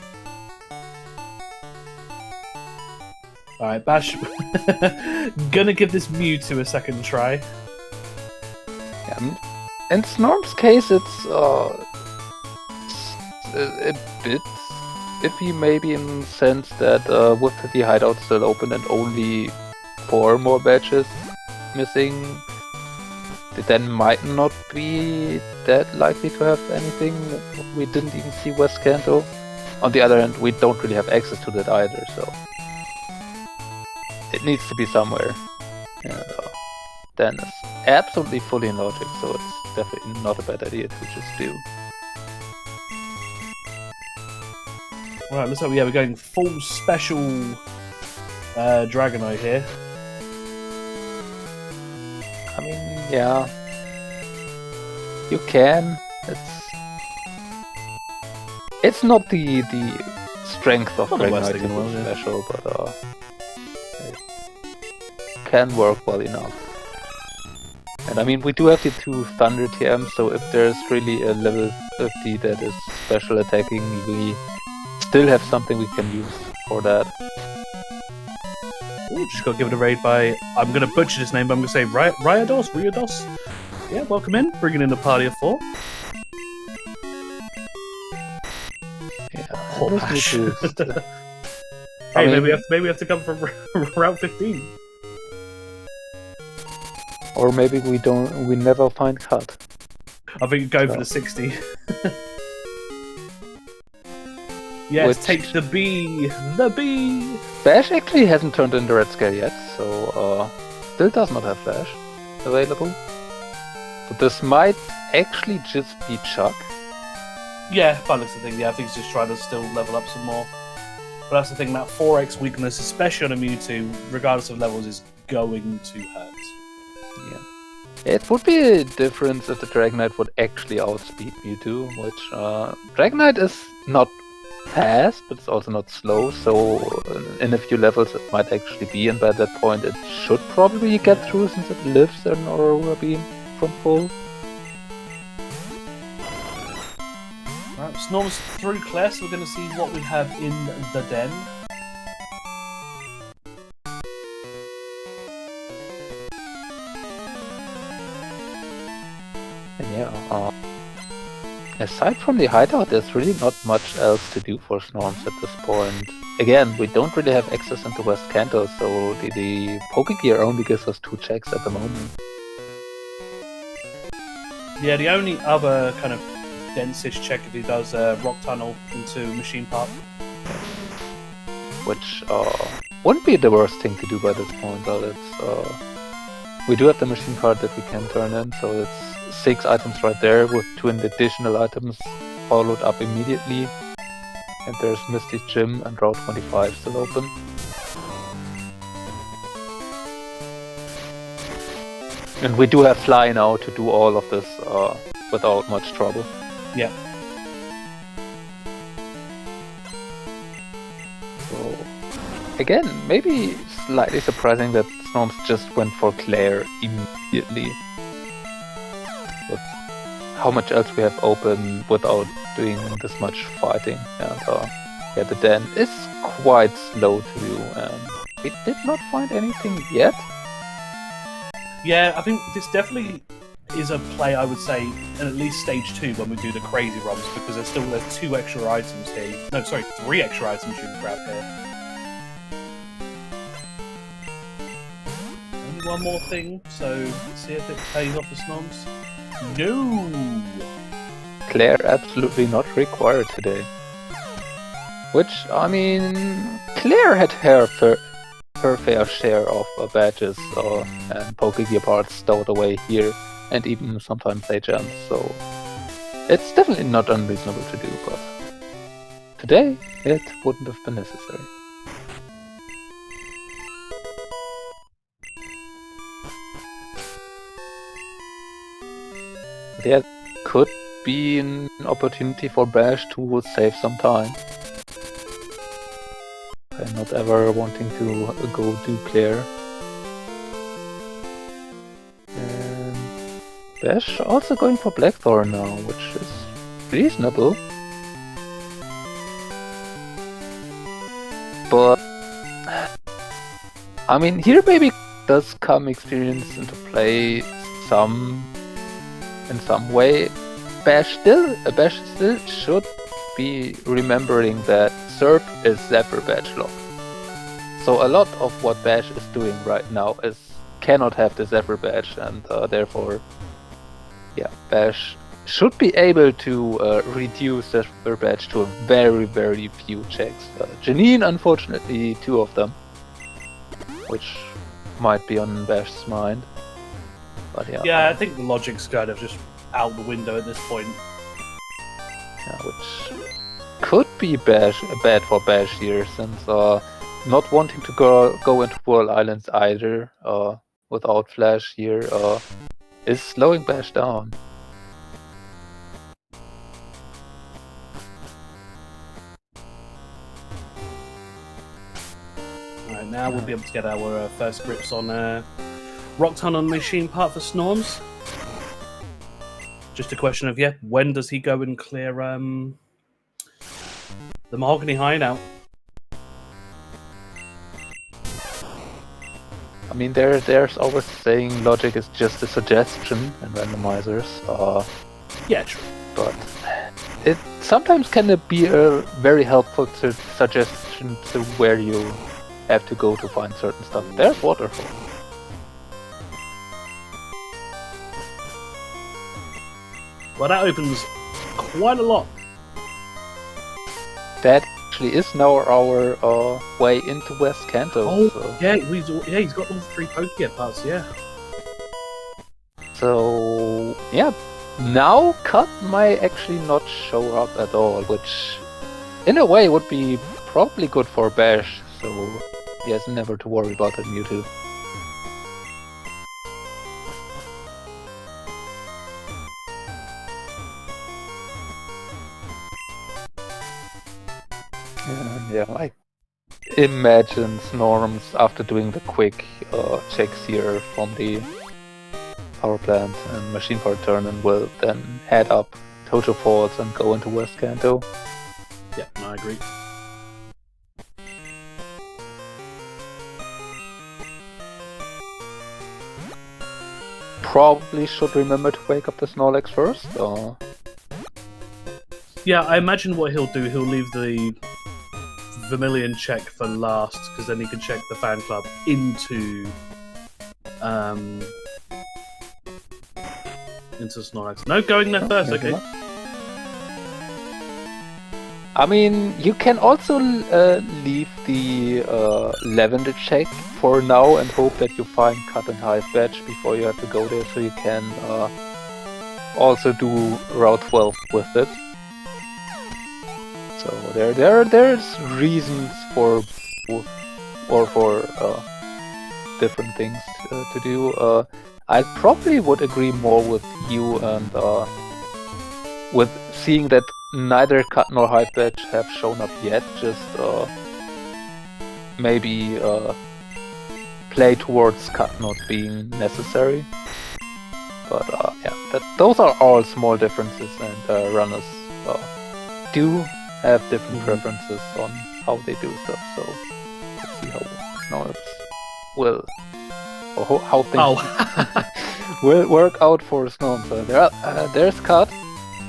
Alright, Bash. Gonna give this Mewtwo a second try.
Yeah, in Snorm's case, it's a bit iffy, maybe in the sense that with the hideout still open and only 4 more badges missing, they then might not be that likely to have anything. We didn't even see West Kanto. On the other hand, we don't really have access to that either, so it needs to be somewhere. And then it's absolutely fully in logic, so it's definitely not a bad idea to just do.
Right, looks like we're going full special Dragonite here.
I mean, yeah, you can. It's not the strength of
Not the worst
Dragonite
thing in the world, yeah.
special, but it can work well enough. And I mean, we do have the 2 Thunder TMs, so if there's really a level 50 that is special attacking, we still have something we can use for that.
Ooh, just got given a raid by, I'm going to butcher this name, but I'm going to say Riodos? Yeah, welcome in, bringing in a party of 4.
Yeah,
Oh,
I
Bash.
just need to-
Hey,
I mean-
maybe we have to come from Route 15.
Or maybe we never find Cut.
I think go for
So-
the 60. Yes,
Which-
take the B! The B!
Bash actually hasn't turned in the red scale yet, so still does not have Flash available. So this might actually just be Chuck.
Yeah, by the looks of the thing, yeah, I think he's just trying to still level up some more. But that's the thing, that 4x weakness, especially on a Mewtwo, regardless of levels, is going to hurt.
Yeah. It would be a difference if the Dragonite would actually outspeed Mewtwo, which Dragonite is not fast, but it's also not slow, so in a few levels it might actually be, and by that point it should probably get through since it lives an Aurora Beam from full.
Right, Snorms through Claire, so we're going to see what we have in the den.
And yeah, aside from the hideout, there's really not much else to do for Snorms at this point. Again, we don't really have access into West Kanto, so the Pokegear only gives us 2 checks at the moment.
Yeah, the only other kind of dense-ish check if he does Rock Tunnel into Machine Park.
Which wouldn't be the worst thing to do by this point, though. It's, we do have the Machine Card that we can turn in, so it's 6 items right there with 2 additional items followed up immediately. And there's Misty's Gym and Route 25 still open. And we do have Fly now to do all of this without much trouble.
Yeah.
So, again, maybe slightly surprising that Snorms just went for Claire immediately. With how much else we have open without doing this much fighting. And yeah, the den is quite slow to do, and we did not find anything yet.
Yeah, I think this definitely is a play, I would say, in at least stage 2 when we do the crazy runs, because there's 2 extra items here. No, sorry, 3 extra items you can grab here. Only one more thing, so let's see if it pays off the Snorms. No!
Claire absolutely not required today. Which, I mean, Claire had her fair share of badges and Pokegear parts stowed away here, and even sometimes they jump, so it's definitely not unreasonable to do, but today it wouldn't have been necessary. There could be an opportunity for Bash to save some time. I'm not ever wanting to go do Claire. And Bash also going for Blackthorn now, which is reasonable. But I mean, here maybe does come experience into play in some way. Bash still should be remembering that Surf is Zephyr badge lock. So a lot of what Bash is doing right now cannot have the Zephyr badge, and therefore, yeah, Bash should be able to reduce Zephyr badge to a very, very few checks. Janine, unfortunately, 2 of them, which might be on Bash's mind. But yeah.
Yeah, I think the logic's kind of just out the window at this point.
Yeah, which could be bad for Bash here, since not wanting to go into Whirl Islands either without Flash here is slowing Bash down.
Alright, now we'll be able to get our first grips on Rock Tunnel and Machine Park for Snorms. Just a question of, when does he go and clear the Mahogany Hideout?
I mean, there's always saying logic is just a suggestion in randomizers.
Yeah, true.
But it sometimes can be a very helpful suggestion to where you have to go to find certain stuff. There's Waterfall.
Well, that opens quite a lot.
That actually is now our way into West Kanto.
Oh,
so.
yeah, he's got all 3 Pokegear parts, yeah.
So, yeah, now Cut might actually not show up at all, which in a way would be probably good for Bash, so he has never to worry about that Mewtwo. Yeah, I imagine Snorms, after doing the quick checks here from the power plant and machine power turn, and will then head up Tojo Falls and go into West Kanto.
Yeah, I agree.
Probably should remember to wake up the Snorlax first.
Yeah, I imagine what he'll do, he'll leave the Vermilion check for last, because then he can check the fan club into Snorlax. No, going there first, okay.
I mean, you can also leave the Lavender check for now and hope that you find Cut and Hive Badge before you have to go there, so you can also do Route 12 with it. So there's reasons for both, or for different things to do. I probably would agree more with you, and with seeing that neither Cut nor Hive Badge have shown up yet, just maybe play towards Cut not being necessary. But yeah, those are all small differences, and runners do have different preferences on how they do stuff. So let's see how Snorlax will, or how things will work out for Snorms. There's Cut.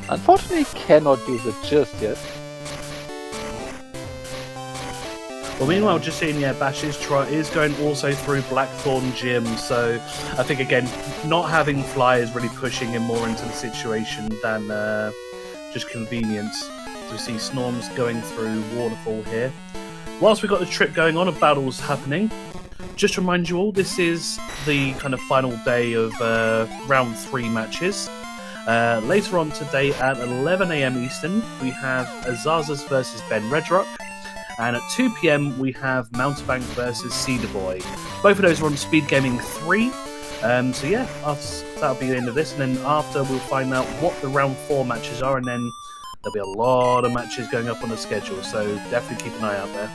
Unfortunately, cannot use it just yet.
Well, meanwhile, just seeing, yeah, Bash is going also through Blackthorn Gym, so I think, again, not having Fly is really pushing him more into the situation than just convenience. So we see Snorms going through Waterfall here. Whilst we've got the trip going on of battles happening, just to remind you all, this is the kind of final day of round 3 matches. Later on today at 11 AM Eastern, we have Azazas versus Ben Redrock. And at 2 PM, we have Mountebank versus Cedar Boy. Both of those are on SpeedGaming 3. So yeah, that'll be the end of this. And then after, we'll find out what the round 4 matches are. And then there'll be a lot of matches going up on the schedule. So definitely keep an eye out there.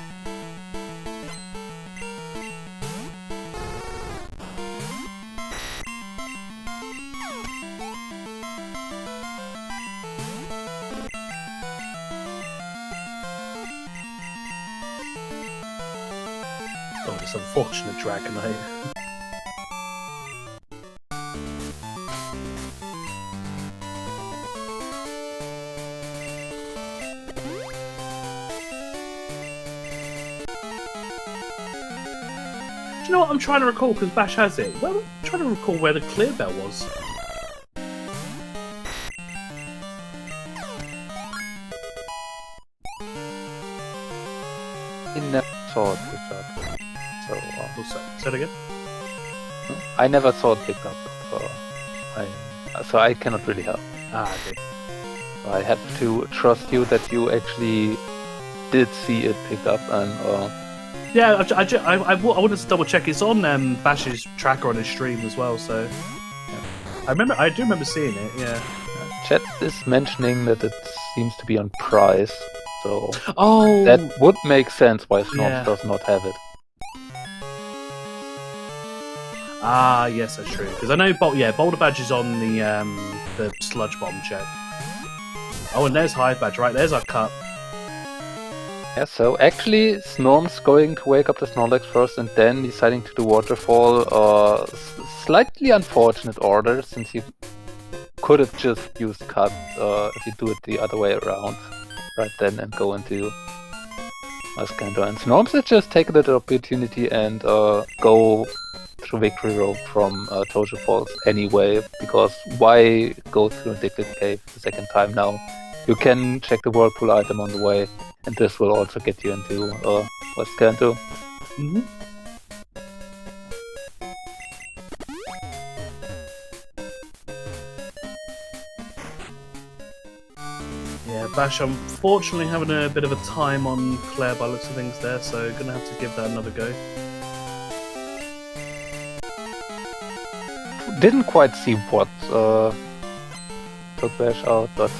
Oh, this unfortunate Dragonite. Do you know what I'm trying to recall, because Bash has it? Well, I'm trying to recall where the clear bell was.
In the sword pickup.
Say it again?
I never saw it pick up, so I cannot really help.
Ah, okay.
I had to trust you that you actually did see it pick up, and
yeah, I wanted to double check. It's on Bash's tracker on his stream as well, so yeah. I do remember seeing it. Yeah.
Chat is mentioning that it seems to be on price, so
oh,
that would make sense why Snorms does not have it.
Ah, yes, that's true. Because I know, Boulder Badge is on the Sludge Bomb check. Oh, and there's Hive Badge, right? There's our Cut.
Yeah, so actually, Snorms going to wake up the Snorlax first and then deciding to do Waterfall. Slightly unfortunate order, since you could have just used Cut if you do it the other way around, right then, and go into Muskanto. And Snorms has just taken that opportunity and go through Victory Road from Tojo Falls anyway, because why go through Diglett Cave the second time now? You can check the Whirlpool item on the way, and this will also get you into West Kanto.
Mm-hmm. Yeah, Bash unfortunately having a bit of a time on Claire by looks of things there, so gonna have to give that another go.
Didn't quite see what took Bash out, but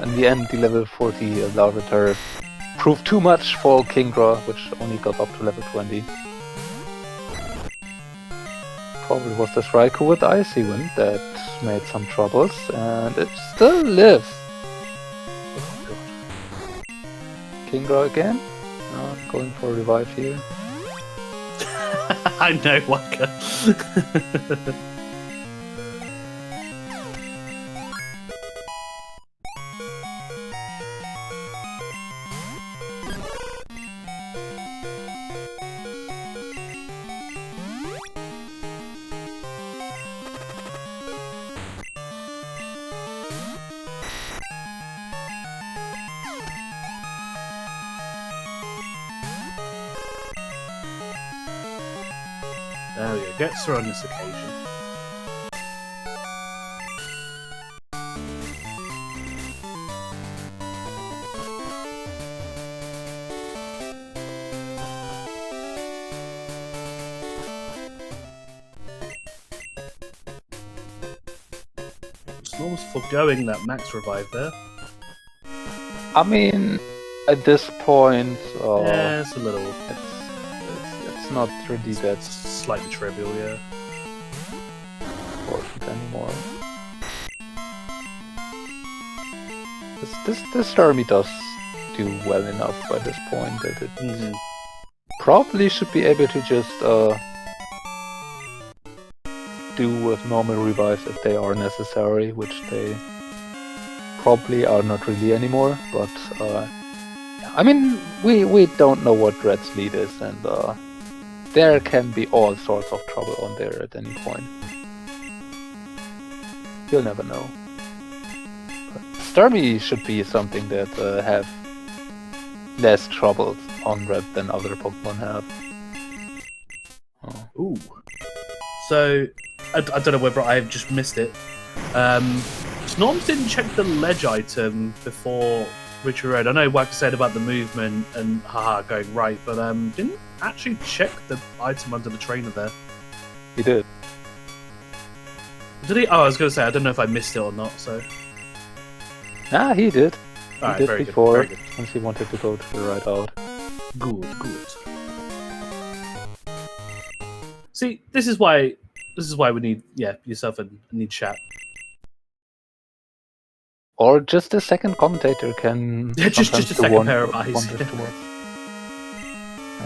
in the end, the level 40 Larva turret proved too much for Kingra, which only got up to level 20. Probably was the Raikou with Icy Wind that made some troubles, and it still lives.
Oh god.
Kingra again? Going for a revive here.
I know, Waka. There we go, gets her on this occasion. Snorms foregoing that max revive there.
I mean, at this point,
Yeah, it's a little...
it's not really that
slightly trivial, yeah.
important anymore. This Starmie does do well enough by this point that it probably should be able to just do with normal revives if they are necessary, which they probably are not really anymore, but I mean, we don't know what Red's lead is, and there can be all sorts of trouble on there at any point. You'll never know. But Starmie should be something that have less trouble on Red than other Pokemon have. Oh.
Ooh. So, I don't know whether I've just missed it. Snorms didn't check the ledge item before Richard Red. I know Waka said about the movement and haha going right, but didn't actually check the item under the trainer there.
He did.
Did he? Oh, I was going to say, I don't know if I missed it or not, so...
Ah, he did.
All right,
he did
very
before,
good, very good.
once he wanted to go to the right out.
Good, good. See, this is why we need, yourself and need chat.
Or just a second commentator can...
Yeah, just a second pair of eyes.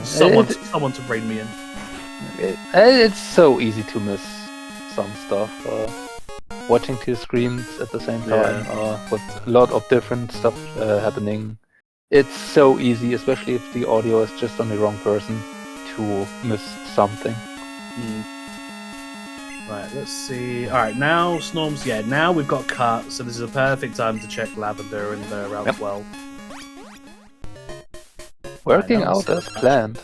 Someone to rein me in.
It's so easy to miss some stuff. Watching two screens at the same time with a lot of different stuff happening. It's so easy, especially if the audio is just on the wrong person, to miss something.
Right, let's see. Alright, now Snorms, now we've got cut, so this is a perfect time to check Lavender in round 12.
Working out as planned.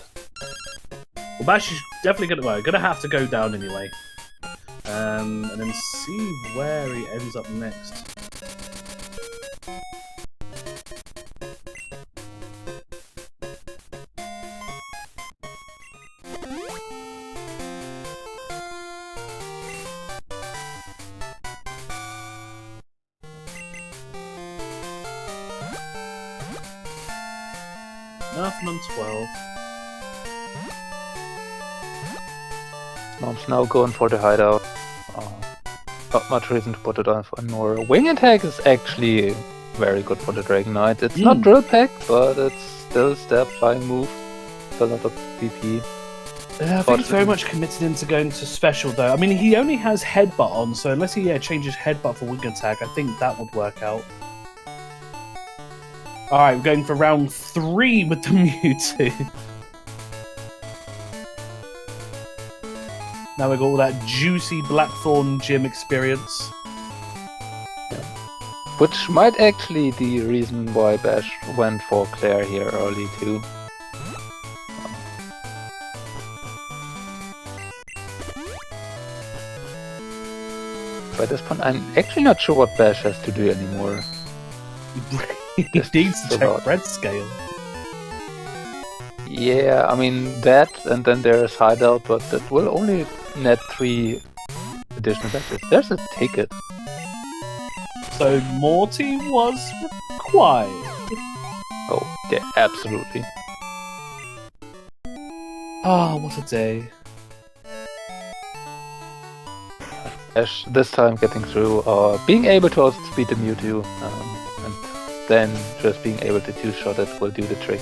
Well, Bash is definitely gonna have to go down anyway. And then see where he ends up next. Nothing on 12.
Mom's now going for the hideout. Not much reason to put it on for Nora. Wing attack is actually very good for the Dragon Knight. It's not drill pack, but it's still stab flying move. Still a lot of PP.
I think he's very much committed into going to special though. I mean, he only has headbutt on, so unless he changes headbutt for wing attack, I think that would work out. Alright, we're going for round 3 with the Mewtwo. Now we've got all that juicy Blackthorn gym experience.
Which might actually be the reason why Bash went for Claire here early too. By this point, I'm actually not sure what Bash has to do anymore.
He needs to check red scale.
Yeah, I mean that, and then there's hideout, but that will only net 3 additional badges. There's a ticket.
So Morty was required.
Oh, yeah, absolutely.
Ah, what a day.
Ash this time getting through, being able to outspeed the Mewtwo, and then just being able to two-shot it will do the trick.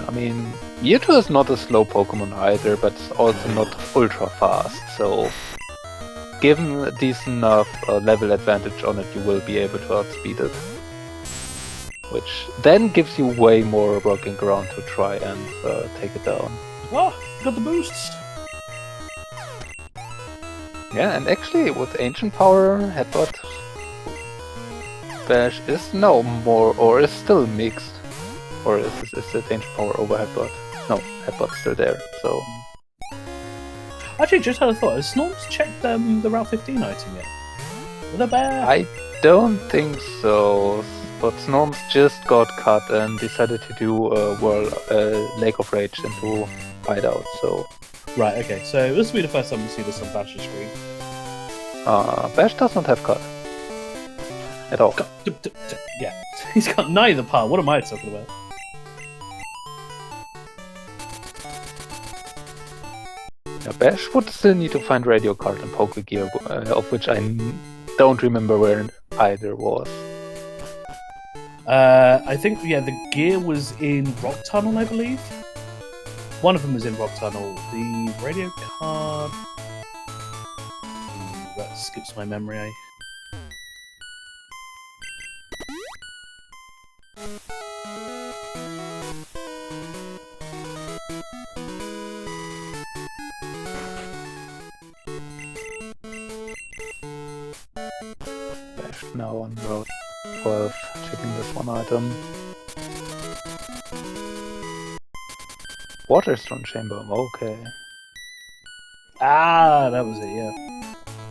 I mean, Mewtwo is not a slow Pokemon either, but it's also not ultra fast, so given a decent enough level advantage on it, you will be able to outspeed it. Which then gives you way more working ground to try and take it down.
Oh, got the boosts!
Yeah, and actually with Ancient Power, Headbutt, Bash is now more, or is still mixed. Or is it Ancient Power over Headbutt? No, Headbutt's still there, so...
Actually, just had a thought. Has Snorms checked the Route 15 item yet? With a bear?
I don't think so, but Snorms just got cut and decided to do Lake of Rage into Hideout, so...
Right, okay, so this will be the first time we see this on Bash's screen.
Bash does not have cut. At all.
Yeah, he's got neither part. What am I talking about?
Yeah, Bash would still need to find Radio Card and Pokegear, of which I don't remember where either was.
I think, yeah, the gear was in Rock Tunnel, I believe. One of them was in Rock Tunnel. The radio card... that skips my memory, eh?
Bash now on road 12, checking this one item. Waterstone Chamber, okay.
Ah, that was it, yeah.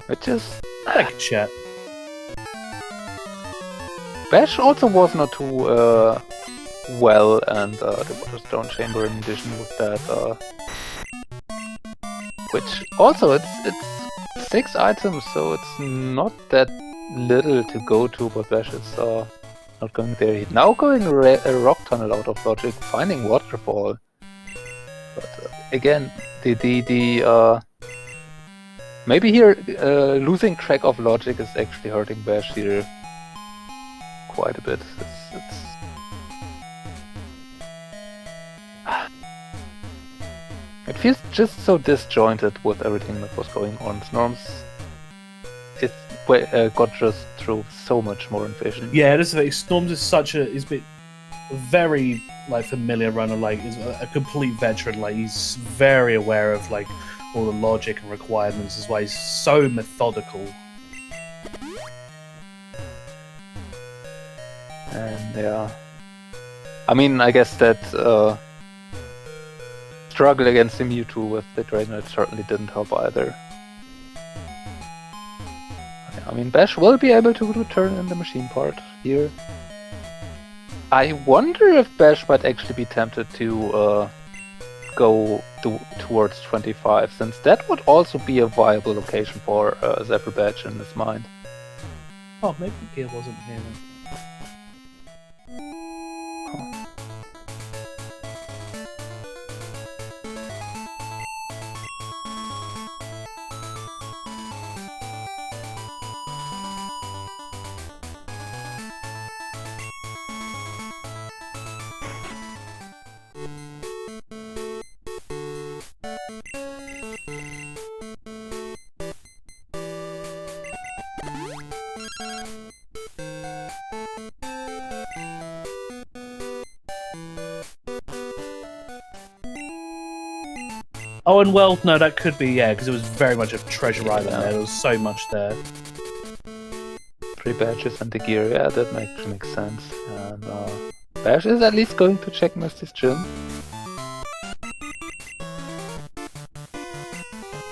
Which is...
Like a chat.
Bash also was not too well, and the Waterstone Chamber in addition with that, which also it's 6 items, so it's not that little to go to, but Bash is not going there. He's now going a Rock Tunnel out of logic, finding Waterfall. But again, the maybe here losing track of logic is actually hurting Bash here quite a bit. It feels just so disjointed with everything that was going on. Snorms got just through so much more efficient.
Yeah, this is the thing. Snorms is such a... He's been very, like, familiar runner. Like, is a complete veteran. Like, he's very aware of, like, all the logic and requirements. That's why he's so methodical.
And yeah, I mean, I guess that struggle against the Mewtwo with the Dragonite certainly didn't help either. I mean, Bash will be able to return in the machine part here. I wonder if Bash might actually be tempted to go towards 25, since that would also be a viable location for Zephyr Badge in his mind.
Oh, maybe the gear wasn't here then. Oh, and well, no, that could be, yeah, because it was very much a treasure island there. There was so much there.
3 badges and the gear, yeah, that makes sense. And Bash is at least going to check Misty's gym.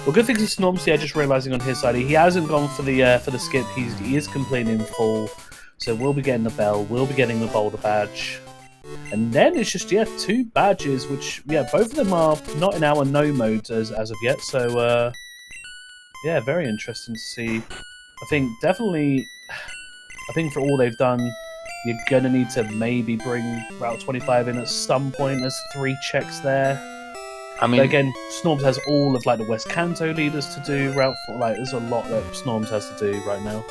Well, good things is Snorms, yeah, just realising on his side, he hasn't gone for the skip. He is completely in full, so we'll be getting the bell, we'll be getting the boulder badge. And then it's just, 2 badges, which, both of them are not in our no mode as of yet. So, very interesting to see. I think for all they've done, you're going to need to maybe bring Route 25 in at some point. There's 3 checks there. I mean, but again, Snorms has all of the West Kanto leaders to do. There's a lot that Snorms has to do right now.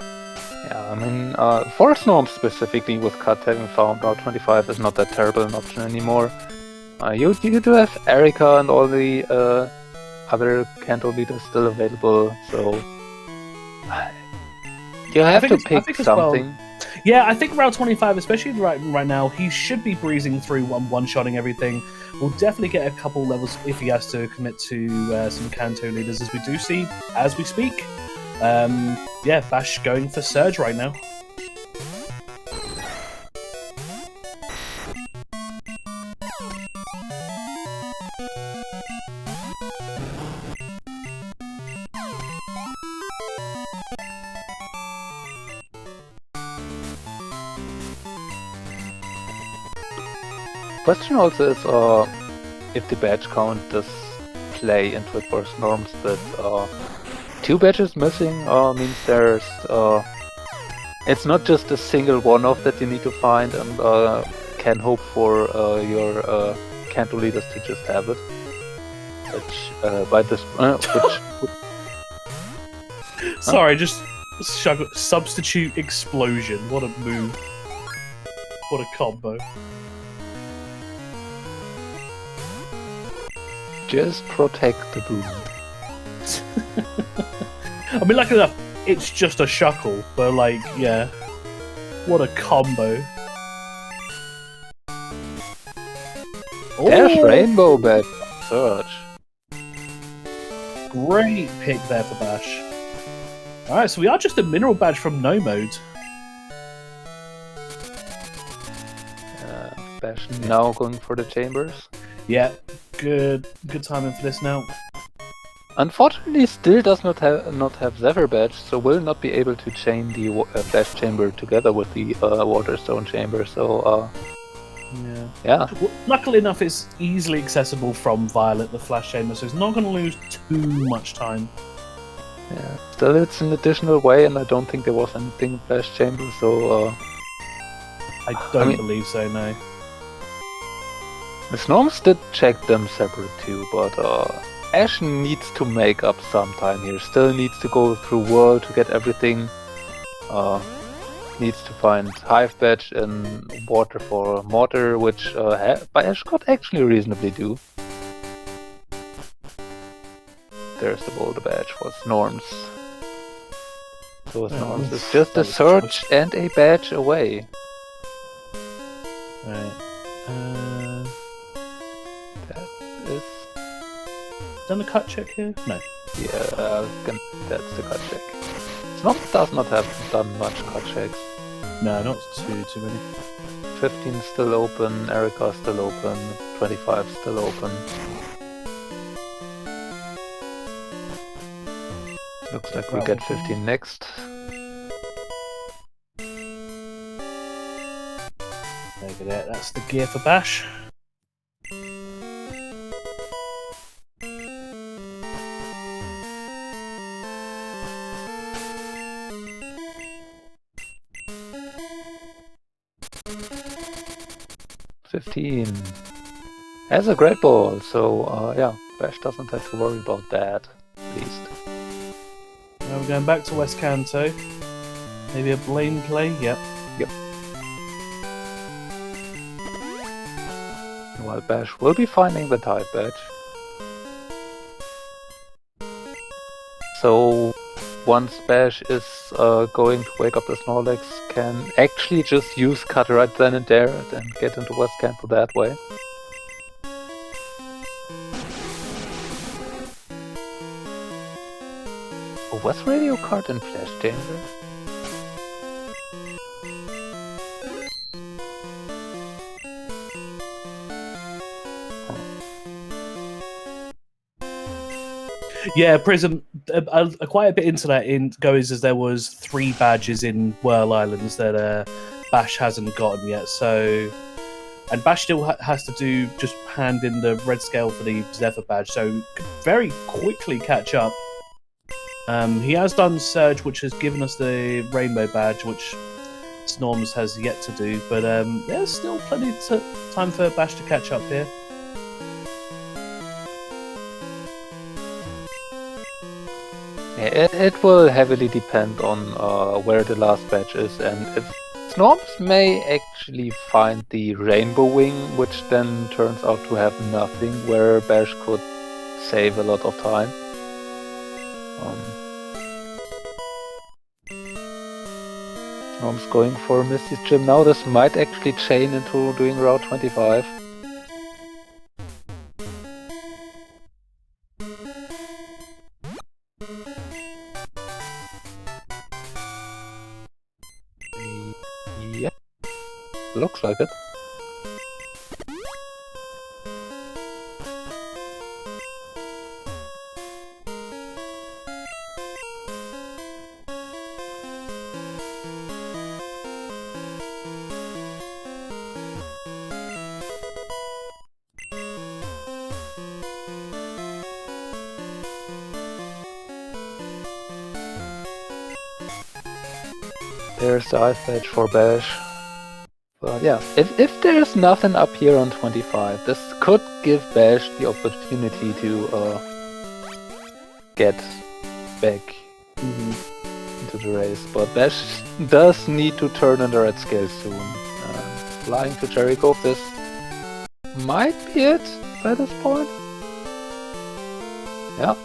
Yeah, I mean, for Snorms specifically, with Cut having found Route 25 is not that terrible an option anymore. You do have Erika and all the other Kanto leaders still available, so you have to pick something.
Well, yeah, I think Route 25, especially right now, he should be breezing through one-shotting everything. We'll definitely get a couple levels if he has to commit to some Kanto leaders, as we do see as we speak. Bash going for Surge right now.
Question also is if the badge count does play into it for Snorms, but 2 badges missing means there's it's not just a single one-off that you need to find and can hope for your Kanto leaders to just have it. Which
Sorry, just substitute explosion. What a move! What a combo!
Just protect the boom.
I mean, luckily enough, it's just a shuckle, but what a combo.
Dash Rainbow Badge Surge.
Great pick there for Bash. Alright, so we are just a mineral badge from no mode.
Bash now going for the chambers.
Yeah, good timing for this now.
Unfortunately, still does not have Zephyr badge, so will not be able to chain the Flash chamber together with the Waterstone chamber. So, yeah.
Well, luckily enough, it's easily accessible from Violet, the Flash chamber, so it's not going to lose too much time.
Yeah. Still, it's an additional way, and I don't think there was anything in Flash chamber. So,
I don't believe so. No.
The Snorms did check them separate too, but Ash needs to make up some time here. Still needs to go through World to get everything. Needs to find Hive Badge and Water for Mortar, which Ash could actually reasonably do. There's the Boulder Badge for Snorms. So Snorms is just a search and a badge away.
Right.
Is
done a cut check here? No.
Yeah, that's the cut check. Snorms does not have done much cut checks.
No, not too many.
15 still open, Erika still open, 25 still open. Looks like we get 15 next.
Over there, that's the gear for Bash.
Has a great ball, so Bash doesn't have to worry about that, at least.
Now we're going back to West Kanto. Maybe a blame play? Yep.
While Bash will be finding the Hive Badge. So once Bash is going to wake up the Snorlax, can actually just use Cut right then and there and get into West Kanto that way. Oh, was Radio Card in Flash Chamber?
Yeah, Prism. Quite a bit into that goes as there was 3 badges in Whirl Islands that Bash hasn't gotten yet. So And Bash still has to do just hand in the red scale for the Zephyr badge, so could very quickly catch up. He has done Surge, which has given us the Rainbow badge, which Snorms has yet to do, but there's still plenty of time for Bash to catch up here.
It will heavily depend on where the last badge is, and if Snorms may actually find the Rainbow Wing, which then turns out to have nothing, where Bash could save a lot of time. Snorms going for Misty's Gym now. This might actually chain into doing Route 25. Yeah, looks like it. There's the ice badge for Bash. But yeah, if there's nothing up here on 25, this could give Bash the opportunity to get back into the race. But Bash does need to turn on the red scale soon. Flying to Jericho, this might be it by this point. Yeah,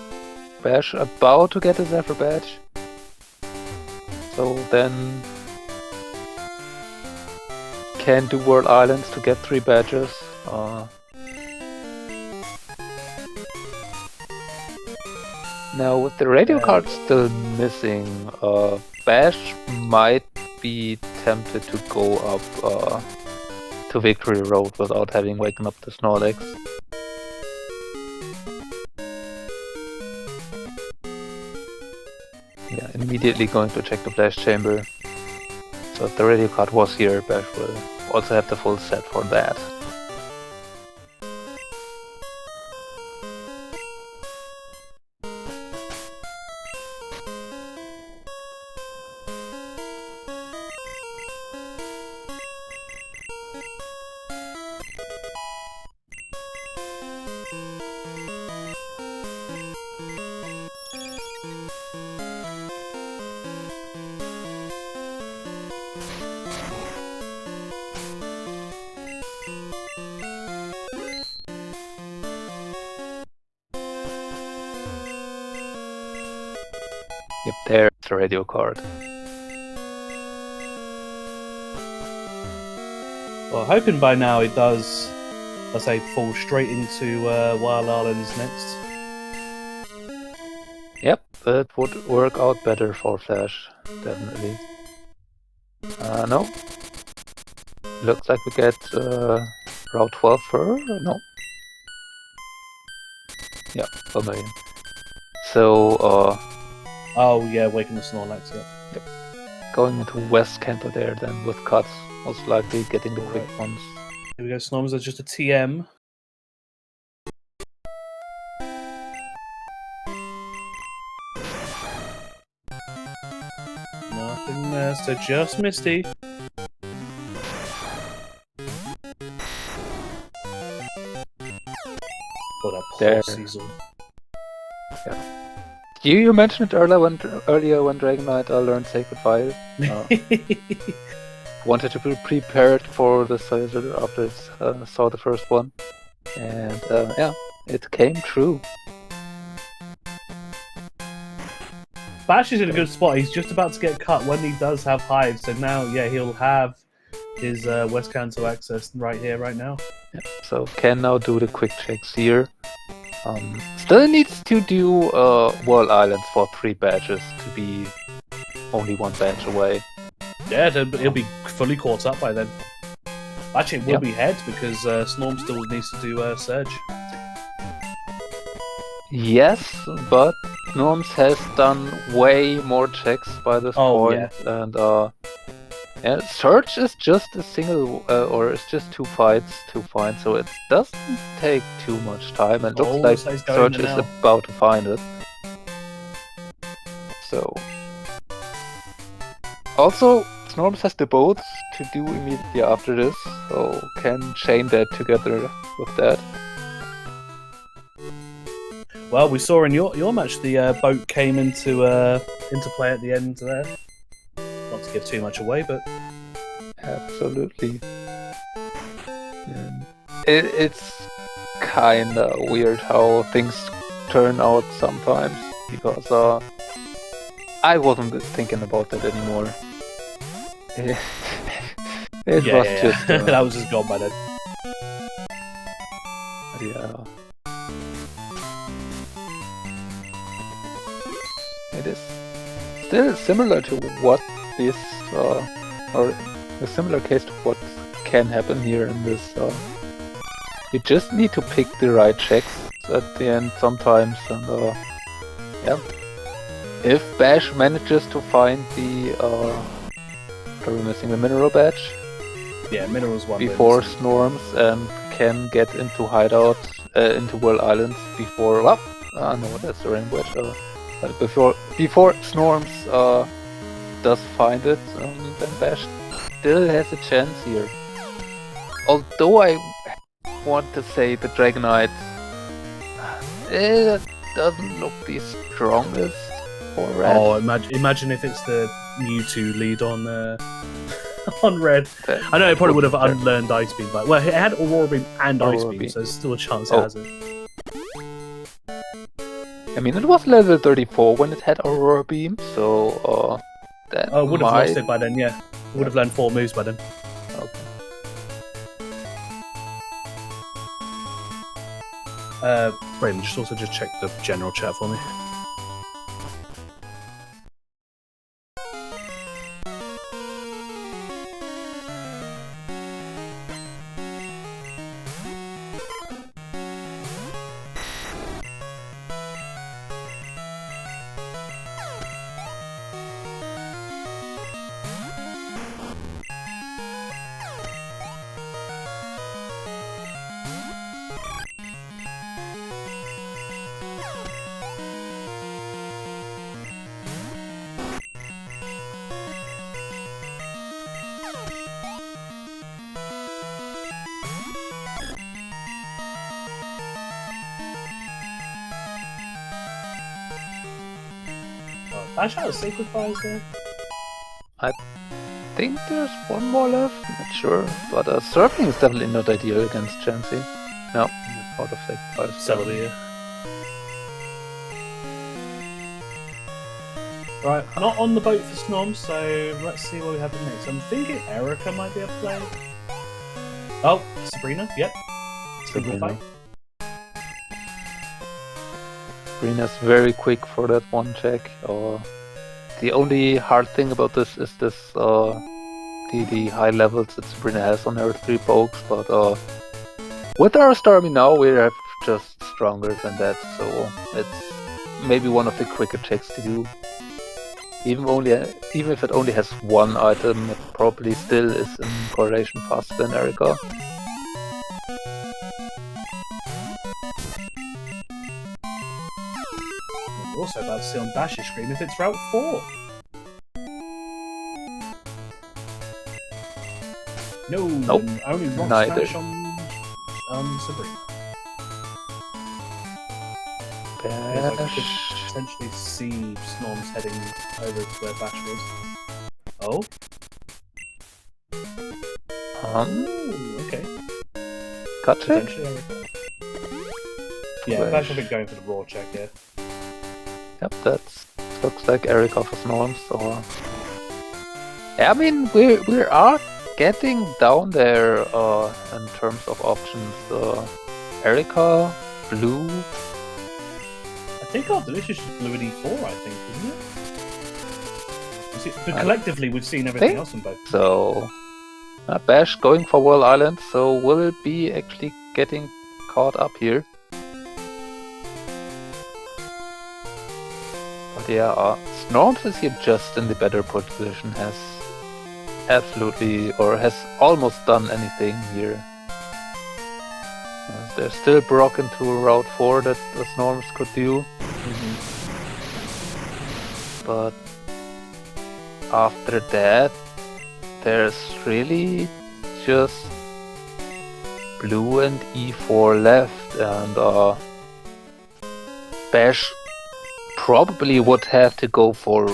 Bash about to get a Zephyr badge. So then can do World Islands to get 3 badges. Now with the radio card still missing, Bash might be tempted to go up to Victory Road without having waken up the Snorlax. Yeah, immediately going to check the Flash Chamber. So if the radio card was here, Bash will also have the full set for that. Yep, there's the radio card.
Well, hoping by now it does, let's say, fall straight into Wild Islands next.
Yep, that would work out better for Flash, definitely. No. Looks like we get Route 12 for... no. Yeah, Vermilion. So,
oh yeah, Waking the Snorlax, yeah.
Yep. Going into West Canto there then with cuts, most likely getting the quick ones.
Here we go, Snorms, that's just a TM. Nothing there, so just Misty. Oh, that poor Cecil.
Yeah. You mentioned it earlier when Dragonite learned Sacred Fire. Wanted to be prepared for the Caesar after it saw the first one. And yeah, it came true.
Bash is in a good spot. He's just about to get cut when he does have Hive. So now, yeah, he'll have his West Canto access right here, right now.
Yeah, so can now do the quick checks here. Still needs to do World Islands for 3 badges to be only 1 badge away.
Yeah, he'll be fully caught up by then. Actually, it will be head because Snorm still needs to do Surge.
Yes, but Snorms has done way more checks by this point, and And Search is just a single, or it's just 2 fights to find, so it doesn't take too much time, and looks like
so he's going
Search is
now.
about to find it. So... Also, Snorms has the boats to do immediately after this, so can chain that together with that.
Well, we saw in your match the boat came into play at the end there. Not to give too much away, but
Absolutely. It's kinda weird how things turn out sometimes, because I wasn't thinking about that anymore. It was just...
that was just gone by then.
Yeah. It is still similar to what this, or a similar case to what can happen here in this. You just need to pick the right checks at the end sometimes, and yeah. If Bash manages to find we're missing the mineral badge.
Yeah, minerals one
before Snorms, and can get into hideout, into World Islands before. Well, no, that's the rainbow badge. But before Snorms does find it, then Bash still has a chance here. Although I want to say the Dragonite doesn't look the strongest for Red.
Oh, imagine if it's the Mewtwo lead on on Red. I know it probably would have unlearned Ice Beam, but well, it had Aurora Beam and Ice Beam, so there's still a chance it has it.
I mean, it was level 34 when it had Aurora Beam, so that
would have lost it by then, yeah. Would have learned 4 moves by then. Okay. Brayden, just check the general chat for me. Bash out of Sacred Fires there?
I think there's one more left, not sure. But Surfing is definitely not ideal against Chansey. No, out of Sacred Fires.
Celebi. Right, not on the boat for Snorms, so let's see what we have next. I'm thinking Erica might be a play. Oh, Sabrina, yep.
Sabrina. Sabrina's very quick for that one check. The only hard thing about this is the high levels that Sabrina has on her 3 pokes, but with our Starmie now we are just stronger than that, so it's maybe one of the quicker checks to do. Even if it only has 1 item, it probably still is in correlation faster than Erica.
We're also about to see on Bash's screen if it's Route 4. No,
nope.
Only Rock
Neither.
Smash on Sabrina.
Bash.
I could potentially see Snorms heading over to where Bash was. Oh? Okay.
Cut check?
Yeah, Bash will be going for the raw check here.
Yep, that looks like Erica for Snorms. Yeah, I mean, we are getting down there in terms of options. Erica, Blue.
I think after this is just Blue and E4, I think, isn't it? But collectively, we've seen everything else in both.
So, Bash going for World Island, so will it be actually getting caught up here? But yeah, Snorms is here just in the better position, has absolutely, or has almost done anything here. There's still Brock into Route 4 that the Snorms could do. But after that, there's really just blue and E4 left, and Bash probably would have to go for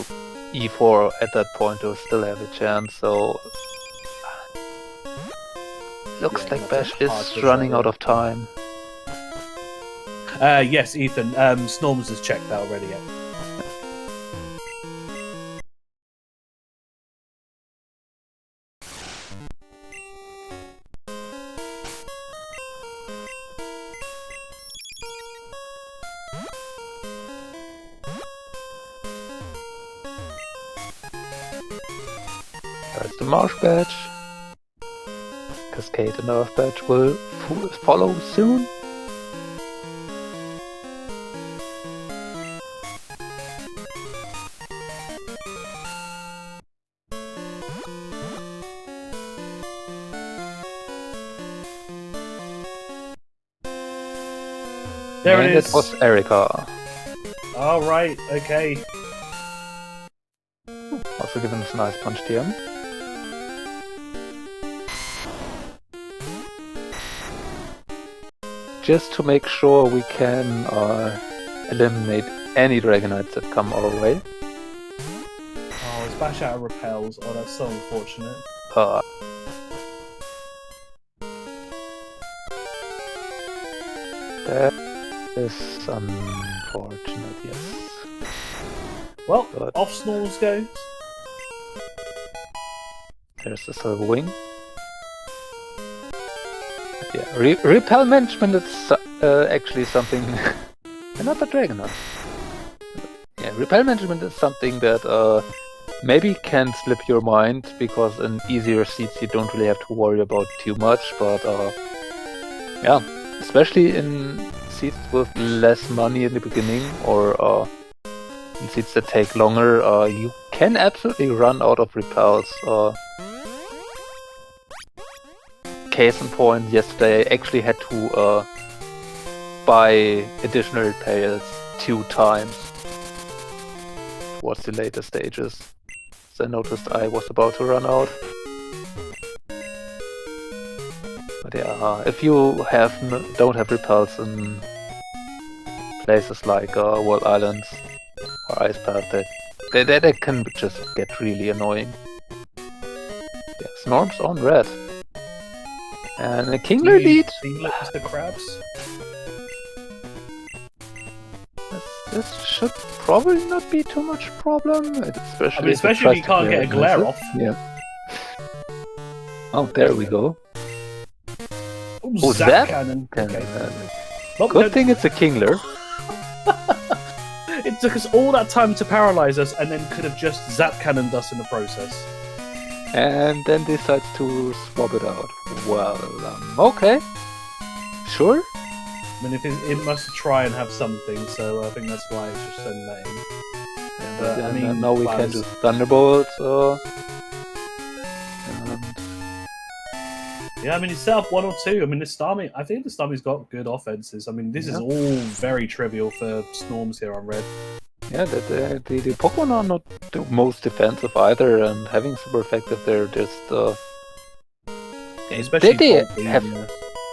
E4 at that point to still have a chance, so looks like Bash is running out of time.
Yes, Ethan. Snorms has checked that already. Yeah.
There's the Marsh badge. Cascade and Earth badge will follow soon.
There
and
it is.
It was Erica.
All right. Okay.
Also giving us a nice punch here. Just to make sure we can eliminate any Dragonites that come our way.
Oh, it's Bash out of repels. Oh, that's so unfortunate.
That is unfortunate, yes.
Well,
But
off Snorms goes.
there's the Silver Wing. Yeah, repel management is actually something. Another Dragonite. Yeah, repel management is something that maybe can slip your mind, because in easier seats you don't really have to worry about too much, but yeah, especially in seats with less money in the beginning, or in seats that take longer, you can absolutely run out of repels. Case in point, yesterday I actually had to buy additional repels 2 times towards the later stages. So I noticed I was about to run out. But yeah, if you don't have repels in places like World Islands or Ice Path, that can just get really annoying. Yeah, Snorms on red. And a Kingler lead.
The crabs.
This should probably not be too much problem, especially
especially if you can't get a glare off.
Yeah. Oh, there we go.
Oh,
Zap
Cannon. Okay.
Good thing it's a Kingler.
It took us all that time to paralyze us, and then could have just Zap Cannoned us in the process.
And then decides to swap it out. Well, okay. Sure.
I mean, if it must try and have something, so I think that's why it's just sending that in.
But I mean, now we can do Thunderbolt.
Yeah, I mean, you set up 1 or 2. I mean, I think the Starmie's got good offenses. I mean, this is all very trivial for Snorms here on red.
Yeah, the Pokemon are not the most defensive either, and having super effective, they're just
especially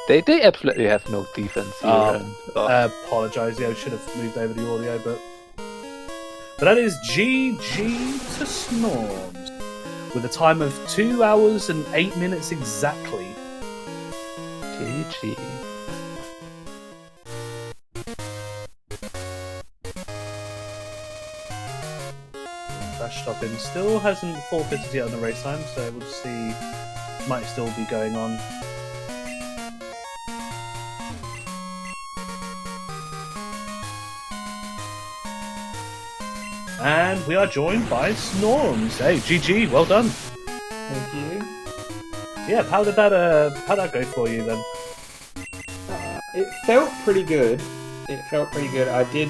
they absolutely have no defense here.
Apologise, yeah, I should have moved over the audio, but that is GG to Snorms with a time of 2 hours and 8 minutes exactly.
GG.
Stopping still hasn't forfeited yet on the race time, so we'll see. Might still be going on. And we are joined by Snorms. Hey, GG, well done.
Thank you.
Yeah, how did that go for you then?
It felt pretty good. I did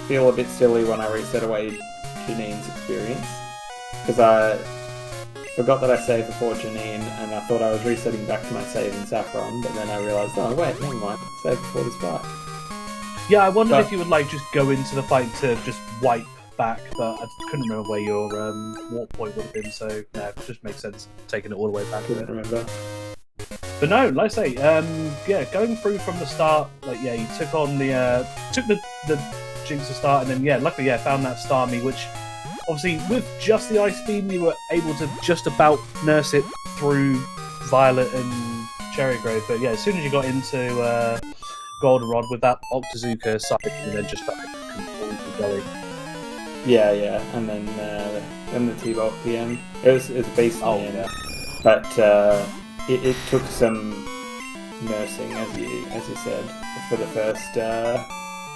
feel a bit silly when I reset away Janine's experience, because forgot that I saved before Janine, and I thought I was resetting back to my save in Saffron, but then I realised, oh wait, never mind, save before this fight.
Yeah, I wondered if you would like just go into the fight to just wipe back, but I couldn't remember where your warp point would have been, so yeah, it just makes sense taking it all the way back.
Couldn't remember.
But no, like I say, yeah, going through from the start, like yeah, you took on the Jinx to start, and then yeah, luckily yeah, found that Starmie, which obviously with just the Ice Beam, you were able to just about nurse it through Violet and Cherry Grove. But yeah, as soon as you got into Goldenrod with that Octazooka side, and then just started completely going.
Yeah, and then the T-Bolt at the end. It was a beast in the end, but it took some nursing, as you said, for the first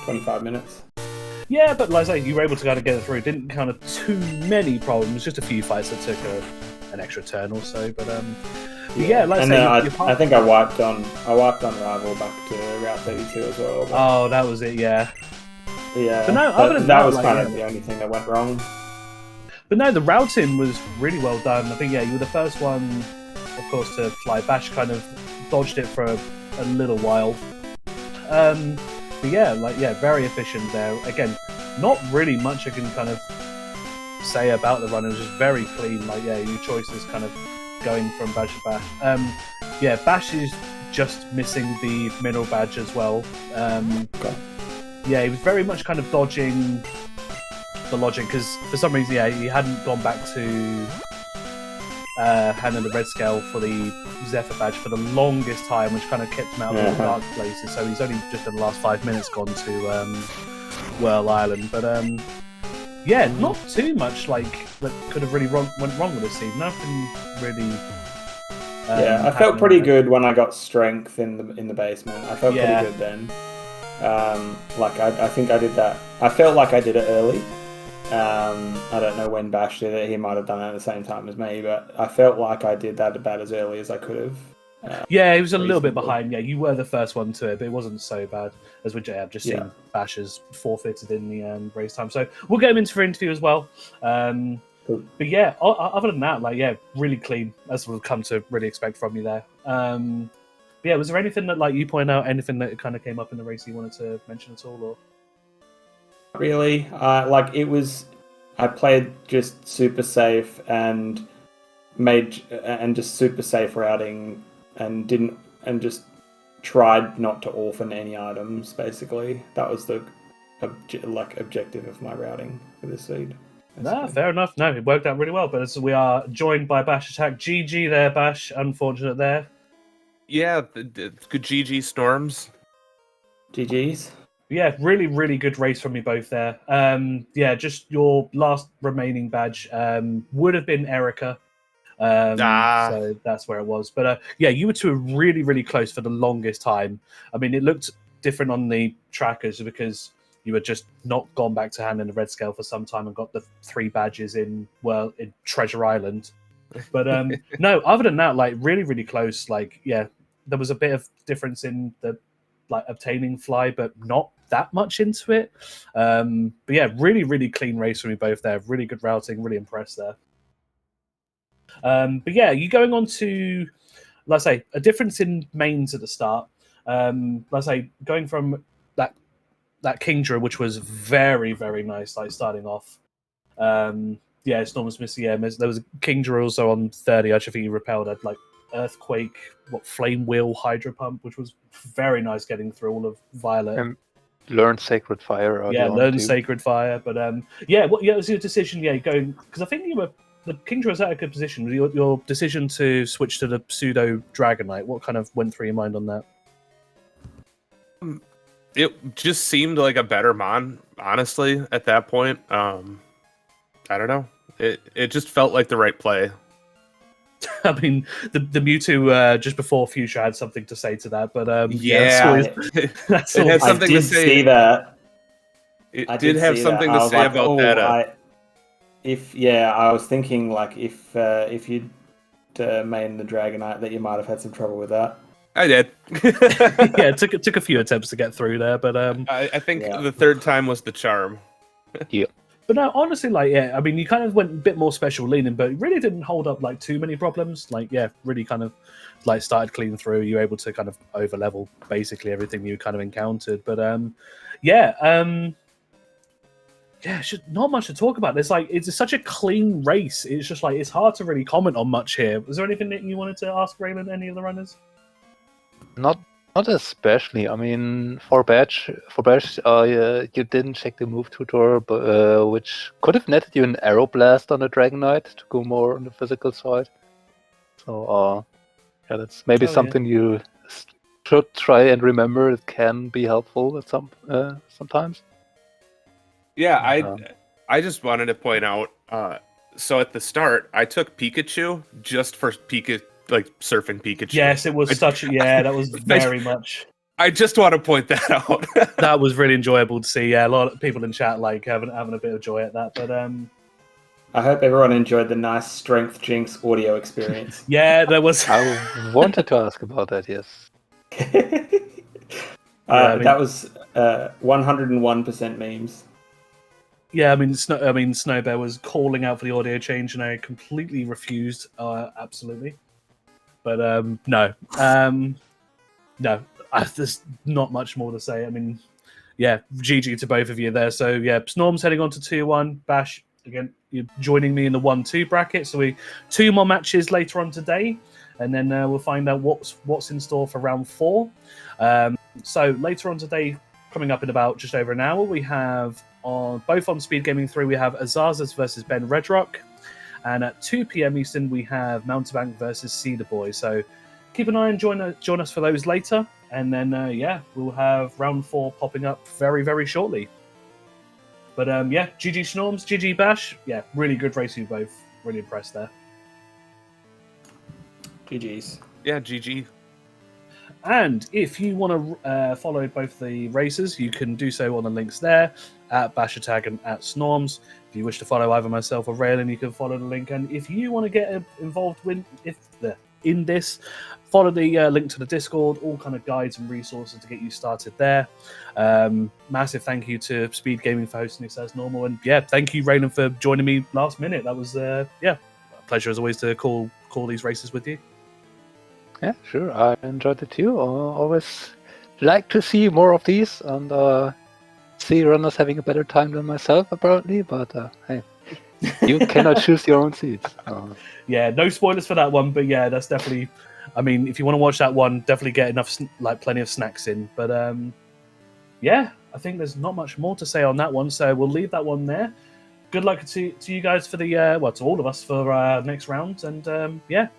25 minutes.
Yeah, but like I say, you were able to kind of get it through. It didn't kind of too many problems, just a few fights that took an extra turn or so. But yeah, like I say,
I think I wiped on Rival back to Route 32 as well. But...
Oh, that was it, yeah.
Yeah,
but no, other than
that was kind of the only thing that went wrong.
But no, the routing was really well done. I think yeah, you were the first one, of course, to fly. Bash kind of dodged it for a little while. But yeah, like yeah, very efficient there. Again, not really much I can kind of say about the run. It was just very clean. Like yeah, your choices kind of going from badge to bash. Yeah, Bash is just missing the mineral badge as well.
Okay.
Yeah, he was very much kind of dodging the logic because for some reason, yeah, he hadn't gone back to hand in the red scale for the Zephyr badge for the longest time, which kind of kept him out of the dark places. So he's only just in the last 5 minutes gone to Whirl Island. But yeah, not too much like that could have really went wrong with this scene. Nothing really.
Yeah, I felt pretty good when I got strength in the basement. I felt pretty good then. Like I think I did that. I felt like I did it early. I don't know when Bash did it. He might have done it at the same time as me, but I felt like I did that about as early as I could have.
Yeah, it was a little bit behind. Yeah, you were the first one to it, but it wasn't so bad as we have just seen Bash's forfeited in the race time. So we'll get him into for interview as well.
Cool.
But yeah, other than that, like yeah, really clean. That's what we've come to really expect from you there. But yeah, was there anything that like you point out, anything that kind of came up in the race you wanted to mention at all, or?
Really, like it was. I played just super safe and just super safe routing and just tried not to orphan any items. Basically, that was the objective of my routing for this seed.
No, fair enough. No, it worked out really well. But as we are joined by bashattack, GG there, Bash. Unfortunate there.
Yeah, good GG Snorms.
GG's.
Yeah, really, really good race from you both there. Yeah, just your last remaining badge would have been Erica. So that's where it was. But yeah, you were two really, really close for the longest time. I mean, it looked different on the trackers because you had just not gone back to hand in the red scale for some time and got the 3 badges in Treasure Island. But no, other than that, like really, really close. Like yeah, there was a bit of difference in the like obtaining fly, but not that much into it. But yeah, really, really clean race from you both there. Really good routing. Really impressed there. But yeah, you going on to, let's say, a difference in mains at the start. Let's say going from that Kingdra, which was very, very nice, like starting off. Yeah, Snorms missing. Yeah, there was a Kingdra also on 30. I think he repelled at like Earthquake, Flame Wheel, Hydro Pump, which was very nice getting through all of Violet.
Learn Sacred Fire.
Yeah, learn Sacred Fire. But yeah, what was your decision? Yeah, going because I think you were the Kingdra was at a good position. Your decision to switch to the pseudo Dragonite. What kind of went through your mind on that?
It just seemed like a better mon, honestly, at that point. I don't know. It just felt like the right play.
I mean, the Mewtwo just before Fuchsia had something to say to that, but yeah, that's
it had something to say.
See that.
It did have something to say about that.
I was thinking like if you'd made the Dragonite, that you might have had some trouble with that.
I did.
Yeah, it took a few attempts to get through there, but
I think the third time was the charm.
Yeah.
But no, honestly, like, yeah, I mean, you kind of went a bit more special leaning, but it really didn't hold up like too many problems. Like, yeah, really kind of like started clean through. You were able to kind of over level basically everything you kind of encountered. But yeah, yeah, not much to talk about. There's like it's such a clean race. It's just like it's hard to really comment on much here. Was there anything that you wanted to ask Raylan? Any of the runners?
Not especially. I mean, for Bash, you didn't check the move tutor, but, which could have netted you an arrow blast on the Dragon Knight to go more on the physical side. So, yeah, that's maybe something you should try and remember. It can be helpful at sometimes.
Yeah, I just wanted to point out. So at the start, I took Pikachu just for surfing Pikachu.
Yes, it was that was very much.
I just want to point that out.
That was really enjoyable to see. Yeah, a lot of people in chat like having a bit of joy at that. But
I hope everyone enjoyed the nice Strength Jinx audio experience.
Yeah, there was.
I wanted to ask about that. Yes.
That was 101% memes.
Yeah, I mean, Snow Bear was calling out for the audio change, and I completely refused. Absolutely, but no, there's not much more to say. I mean, yeah, GG to both of you there. So yeah, Snorms heading on to 2-1. Bash again, you're joining me in the 1-2 bracket. So 2 more matches later on today, and then we'll find out what's in store for round 4. So later on today, coming up in about just over an hour, we have both on SpeedGaming 3, we have Azazas versus Ben Redrock, and at 2 p.m. Eastern we have Mountebank versus Cedar Boy. So keep an eye and join us for those later, and then we'll have round 4 popping up very, very shortly. But GG Snorms, GG Bash, yeah, really good race you both. Really impressed there.
GG's.
Yeah, GG.
And if you want to follow both the races, you can do so on the links there at bashattack and at Snorms. If you wish to follow either myself or Raylan, you can follow the link. And if you want to get involved in this, follow the link to the Discord, all kind of guides and resources to get you started there. Massive thank you to SpeedGaming for hosting this as normal. And yeah, thank you, Raylan, for joining me last minute. That was, a pleasure as always to call these races with you.
Yeah, sure. I enjoyed it too. Always like to see more of these and see runners having a better time than myself, apparently. But hey, you cannot choose your own seats.
Yeah, no spoilers for that one. But yeah, that's definitely. I mean, if you want to watch that one, definitely get enough, plenty of snacks in. But yeah, I think there's not much more to say on that one. So we'll leave that one there. Good luck to you guys for the to all of us for next round. And yeah.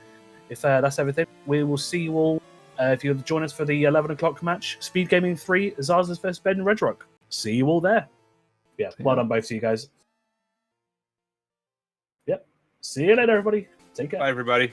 If that's everything, we will see you all if you join us for the 11 o'clock match. SpeedGaming 3, Azazas vs. Ben Redrock. See you all there. Yeah, well done both of you guys. Yep. See you later, everybody. Take care.
Bye, everybody.